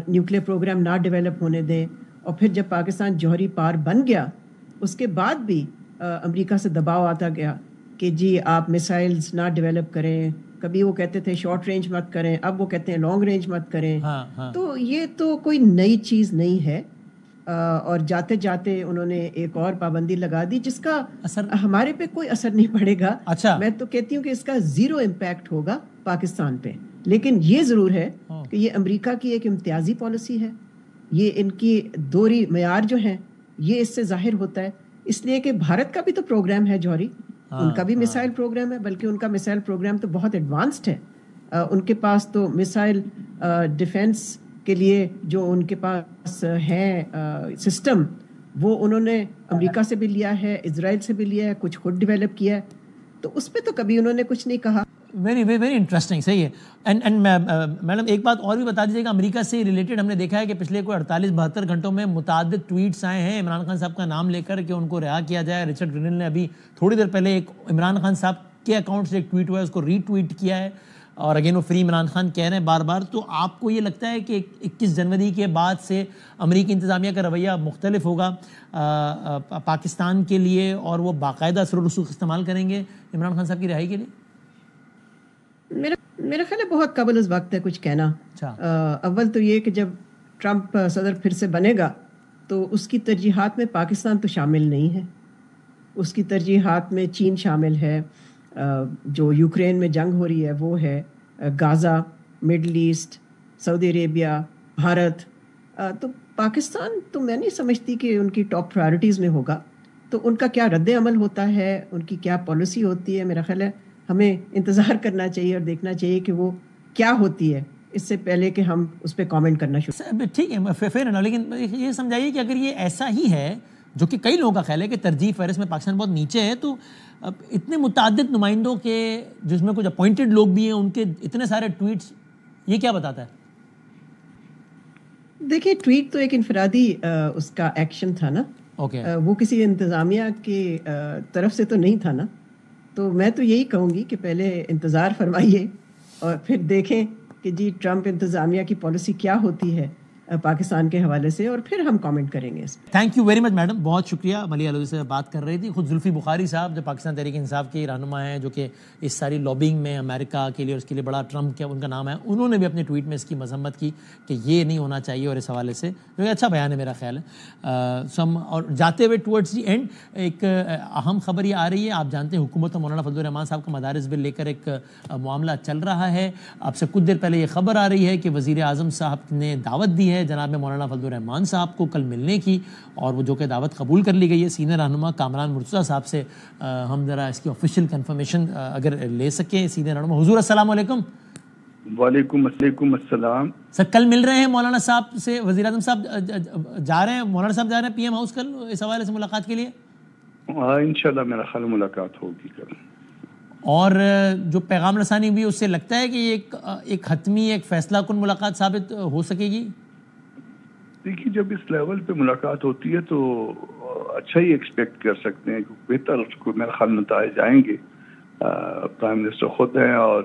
نیوکلیر پروگرام نہ ڈیولپ ہونے دیں. اور پھر جب پاکستان جوہری پار بن گیا, اس کے بعد بھی امریکہ سے دباؤ آتا گیا کہ جی آپ میسائلز نہ ڈیولپ کریں. کبھی وہ کہتے تھے شارٹ رینج مت کریں, اب وہ کہتے ہیں لانگ رینج مت کریں. تو یہ تو کوئی نئی چیز نہیں ہے, اور جاتے جاتے انہوں نے ایک اور پابندی لگا دی جس کا ہمارے پہ کوئی اثر نہیں پڑے گا. میں تو کہتی ہوں کہ اس کا 0 امپیکٹ ہوگا پاکستان پہ. لیکن یہ ضرور ہے کہ یہ امریکہ کی ایک امتیازی پالیسی ہے, یہ ان کی دوہری معیار جو ہیں یہ اس سے ظاہر ہوتا ہے. اس لیے کہ بھارت کا بھی تو پروگرام ہے جوہری, ان کا بھی میسائل پروگرام ہے, بلکہ ان کا میسائل پروگرام تو بہت ایڈوانسڈ ہے. ان کے پاس تو میسائل ڈیفنس کے لیے جو ان کے پاس ہے سسٹم, وہ انہوں نے امریکہ سے بھی لیا ہے, اسرائیل سے بھی لیا ہے, کچھ خود ڈیولپ کیا ہے. تو اس پہ تو کبھی انہوں نے کچھ نہیں کہا. Very very very interesting. صحیح ہے. اینڈ میڈم ایک بات اور بھی بتا دیجیے گا, امریکہ سے ریلیٹڈ ہم نے دیکھا ہے کہ پچھلے کوئی 48-72 گھنٹوں میں متعدد ٹویٹس آئے ہیں عمران خان صاحب کا نام لے کر کہ ان کو رہا کیا جائے. رچرڈ گرینل نے ابھی تھوڑی دیر پہلے ایک عمران خان صاحب کے اکاؤنٹ سے ایک ٹویٹ ہوا ہے, اس کو ری ٹویٹ کیا ہے, اور اگین وہ فری عمران خان کہہ رہے ہیں بار بار. تو آپ کو یہ لگتا ہے کہ 21 جنوری کے بعد سے امریکی انتظامیہ کا رویہ مختلف ہوگا پاکستان کے لیے, اور وہ باقاعدہ اثر و رسوخ استعمال کریں گے عمران خان صاحب کی رہائی کے لیے؟ میرا خیال ہے بہت قبل از وقت ہے کچھ کہنا. اول تو یہ کہ جب ٹرمپ صدر پھر سے بنے گا تو اس کی ترجیحات میں پاکستان تو شامل نہیں ہے. اس کی ترجیحات میں چین شامل ہے, جو یوکرین میں جنگ ہو رہی ہے وہ ہے, غازہ, مڈل ایسٹ, سعودی عربیہ, بھارت. تو پاکستان تو میں نہیں سمجھتی کہ ان کی ٹاپ پرائرٹیز میں ہوگا. تو ان کا کیا رد عمل ہوتا ہے, ان کی کیا پالیسی ہوتی ہے, میرا خیال ہے ہمیں انتظار کرنا چاہیے اور دیکھنا چاہیے کہ وہ کیا ہوتی ہے, اس سے پہلے کہ ہم اس پہ کامنٹ کرنا شروع. ٹھیک ہے فیر ہے, لیکن یہ سمجھائیے کہ اگر یہ ایسا ہی ہے, جو کہ کئی لوگوں کا خیال ہے کہ ترجیح فہرست میں پاکستان بہت نیچے ہے, تو اتنے متعدد نمائندوں کے جس میں کچھ اپوائنٹڈ لوگ بھی ہیں, ان کے اتنے سارے ٹویٹس, یہ کیا بتاتا ہے؟ دیکھیے ٹویٹ تو ایک انفرادی اس کا ایکشن تھا نا, وہ کسی انتظامیہ کی طرف سے تو نہیں تھا نا. تو میں تو یہی کہوں گی کہ پہلے انتظار فرمائیے اور پھر دیکھیں کہ جی ٹرمپ انتظامیہ کی پالیسی کیا ہوتی ہے. پاکستان کے حوالے سے، اور پھر ہم کامنٹ کریں گے اس پہ۔ Thank you very much madam, بہت شکریہ۔ ملیحہ لودھی سے بات کر رہی تھی خود زلفی بخاری صاحب جو پاکستان تحریک انصاف کے رہنما ہیں، جو کہ اس ساری لابنگ میں امریکہ کے لیے اور اس کے لیے بڑا ٹرمپ کیا ان کا نام ہے، انہوں نے بھی اپنے ٹویٹ میں اس کی مذمت کی کہ یہ نہیں ہونا چاہیے، اور اس حوالے سے جو کہ اچھا بیان ہے میرا خیال ہے۔ اور جاتے ہوئے ٹورڈز دی اینڈ ایک اہم خبر یہ آ رہی ہے، آپ جانتے ہیں حکومت اور مولانا فضل الرحمان صاحب کا مدارس بل لے کر ایک معاملہ چل رہا ہے۔ اب سے کچھ دیر پہلے یہ خبر آ رہی ہے کہ وزیر اعظم صاحب نے دعوت دی ہے جناب مولانا فضل الرحمان صاحب کو کل ملنے کی، اور وہ جو کہ دعوت قبول کر لی گئی ہے۔ سینئر رہنما کامران مرتضیٰ صاحب سے ہم ذرا اس کی آفیشیل کنفرمیشن اگر لے سکیں۔ سینئر رہنما حضور السلام علیکم۔ وعلیکم السلام سر کل مل رہے ہیں مولانا صاحب سے، وزیر اعظم صاحب جا رہے ہیں، مولانا صاحب جا رہے ہیں پی ایم ہاؤس کل اس حوالے سے ملاقات کے لیے؟ انشاءاللہ میرا خیال ملاقات ہوگی کل۔ اور جو پیغام رسانی بھی اس سے لگتا ہے کہ یہ ایک حتمی ایک فیصلہ کن ملاقات ثابت ہو سکے گی؟ دیکھیے جب اس لیول پہ ملاقات ہوتی ہے تو اچھا ہی ایکسپیکٹ کر سکتے ہیں کہ بہتر میرا خیال نتائج آئیں گے۔ پرائم منسٹر خود ہیں اور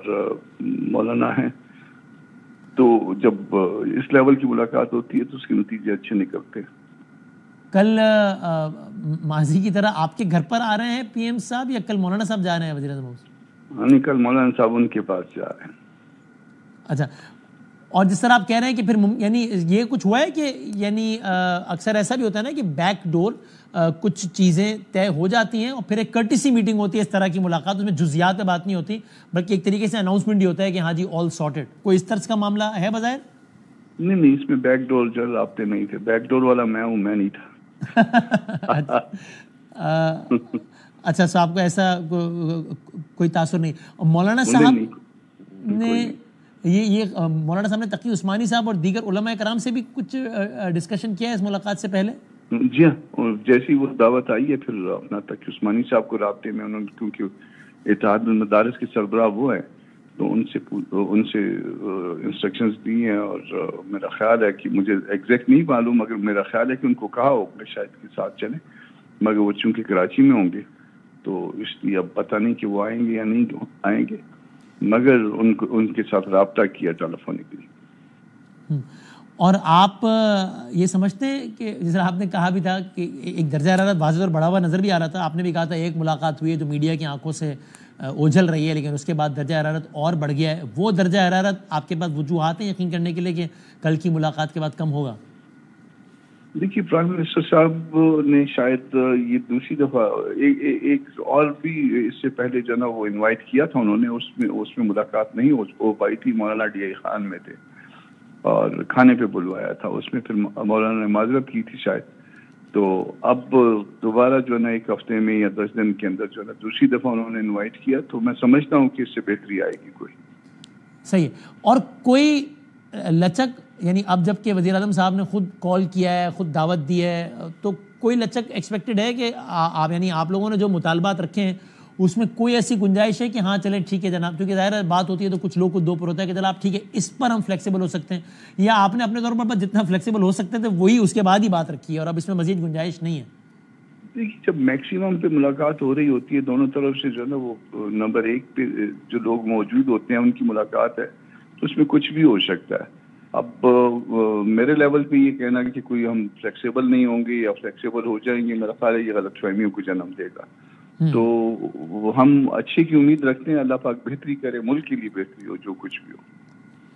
مولانا ہیں، تو جب اس لیول کی ملاقات ہوتی ہے تو اس کے نتیجے اچھے نکلتے ہیں۔ کل ماضی کی طرح آپ کے گھر پر آ رہے ہیں پی ایم صاحب یا کل مولانا صاحب جا رہے ہیں وزیر اعظم ہاؤس؟ نہیں، کل مولانا صاحب ان کے پاس جا رہے ہیں۔ اچھا، اور جس طرح آپ کہہ رہے ہیں کہ پھر یعنی یہ کچھ ہوا ہے کہ یعنی اکثر ایسا بھی ہوتا ہے نا کہ بیک ڈور کچھ چیزیں طے ہو جاتی ہیں اور پھر ایک کرٹیسی میٹنگ ہوتی ہے اس طرح کی ملاقات، اس میں جزیات پہ بات نہیں ہوتی بلکہ ایک طریقے سے اناؤنسمنٹ ہی ہوتا ہے کہ ہاں جی آل سارٹڈ، کوئی اس طرح کا معاملہ ہے بظاہر؟ نہیں، اس میں بیک ڈور جو رابطے نہیں تھے، بیک ڈور والا میں ہوں، میں نہیں تھا۔ اچھا، سو آپ کو ایسا کوئی تاثر نہیں؟ مولانا صاحب نے یہ مولانا صاحب نے تقی عثمانی صاحب اور دیگر علماء کرام سے بھی کچھ ڈسکشن کیا ہے اس ملاقات سے پہلے؟ جی ہاں، جیسی وہ دعوت آئی ہے پھر اپنا تقی عثمانی صاحب کو رابطے میں انہوں نے، کیونکہ اتحاد المدارس کے سربراہ وہ ہیں، تو ان سے انسٹرکشنز دی ہیں، اور میرا خیال ہے کہ مجھے ایگزیکٹ نہیں معلوم مگر میرا خیال ہے کہ ان کو کہا ہو کہ شاید کے ساتھ چلیں، مگر وہ چونکہ کراچی میں ہوں گے تو اس لیے اب پتہ نہیں کہ وہ آئیں گے یا نہیں آئیں گے، مگر ان کے ساتھ رابطہ کیا ٹیلیفونکلی۔ اور آپ یہ سمجھتے ہیں کہ جس طرح آپ نے کہا بھی تھا کہ ایک درجہ حرارت واضح اور بڑھا ہوا نظر بھی آ رہا تھا، آپ نے بھی کہا تھا ایک ملاقات ہوئی ہے جو میڈیا کی آنکھوں سے اوجھل رہی ہے، لیکن اس کے بعد درجہ حرارت اور بڑھ گیا ہے، وہ درجہ حرارت آپ کے پاس وجوہات ہیں یقین کرنے کے لیے کہ کل کی ملاقات کے بعد کم ہوگا؟ دیکھیے پرائم منسٹر صاحب نے شاید یہ دوسری دفعہ ایک اور بھی اس سے پہلے جو نا وہ انوائٹ کیا تھا انہوں نے، اس میں ملاقات نہیں ہو پائی تھی، مولانا ڈی آئی خان میں تھے اور کھانے پہ بلوایا تھا، اس میں پھر مولانا نے معذرت کی تھی شاید، تو اب دوبارہ جو ہے نا ایک ہفتے میں یا 10 دن کے اندر جو ہے نا دوسری دفعہ انہوں نے انوائٹ کیا، تو میں سمجھتا ہوں کہ اس سے بہتری آئے گی کوئی۔ صحیح ہے، اور کوئی لچک یعنی اب جب کہ وزیر اعظم صاحب نے خود کال کیا ہے، خود دعوت دی ہے، تو کوئی لچک ایکسپیکٹڈ ہے کہ آپ یعنی آپ لوگوں نے جو مطالبات رکھے ہیں اس میں کوئی ایسی گنجائش ہے کہ ہاں چلیں ٹھیک ہے جناب، کیونکہ ظاہر بات ہوتی ہے تو کچھ لوگ کو دو پر ہوتا ہے کہ جناب ٹھیک ہے اس پر ہم فلیکسیبل ہو سکتے ہیں، یا آپ نے اپنے طور پر جتنا فلیکسیبل ہو سکتے تھے وہی اس کے بعد ہی بات رکھی ہے اور اب اس میں مزید گنجائش نہیں ہے؟ دیکھیے جب میکسیمم پہ ملاقات ہو رہی ہوتی ہے دونوں طرف سے جو ہے نا وہ نمبر 1 پہ جو لوگ موجود ہوتے ہیں ان کی ملاقات ہے تو اس میں کچھ بھی ہو سکتا ہے۔ اب میرے لیول پہ یہ کہنا کہ کوئی ہم فلیکسیبل نہیں ہوں گے یا فلیکسیبل ہو جائیں گے، میرا خیال ہے یہ غلط فہمیوں کو جنم دے گا، تو ہم اچھے کی امید رکھتے ہیں، اللہ پاک بہتری کرے، ملک کے لیے بہتری ہو جو کچھ بھی ہو۔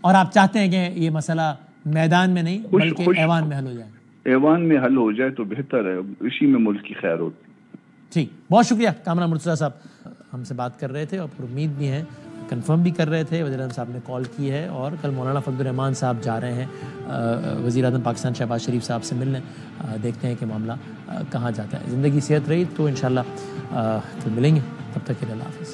اور آپ چاہتے ہیں کہ یہ مسئلہ میدان میں نہیں بلکہ ایوان میں حل ہو جائے؟ ایوان میں حل ہو جائے تو بہتر ہے، اسی میں ملک کی خیر ہوتی ہے۔ ٹھیک، بہت شکریہ۔ کامران مرتضیٰ صاحب ہم سے بات کر رہے تھے اور پر امید بھی ہیں، کنفرم بھی کر رہے تھے، وزیر اعظم صاحب نے کال کی ہے اور کل مولانا فضل الرحمان صاحب جا رہے ہیں وزیر اعظم پاکستان شہباز شریف صاحب سے ملنے، دیکھتے ہیں کہ معاملہ کہاں جاتا ہے۔ زندگی صحت رہی تو انشاءاللہ پھر ملیں گے، تب تک کے لیے اللہ حافظ۔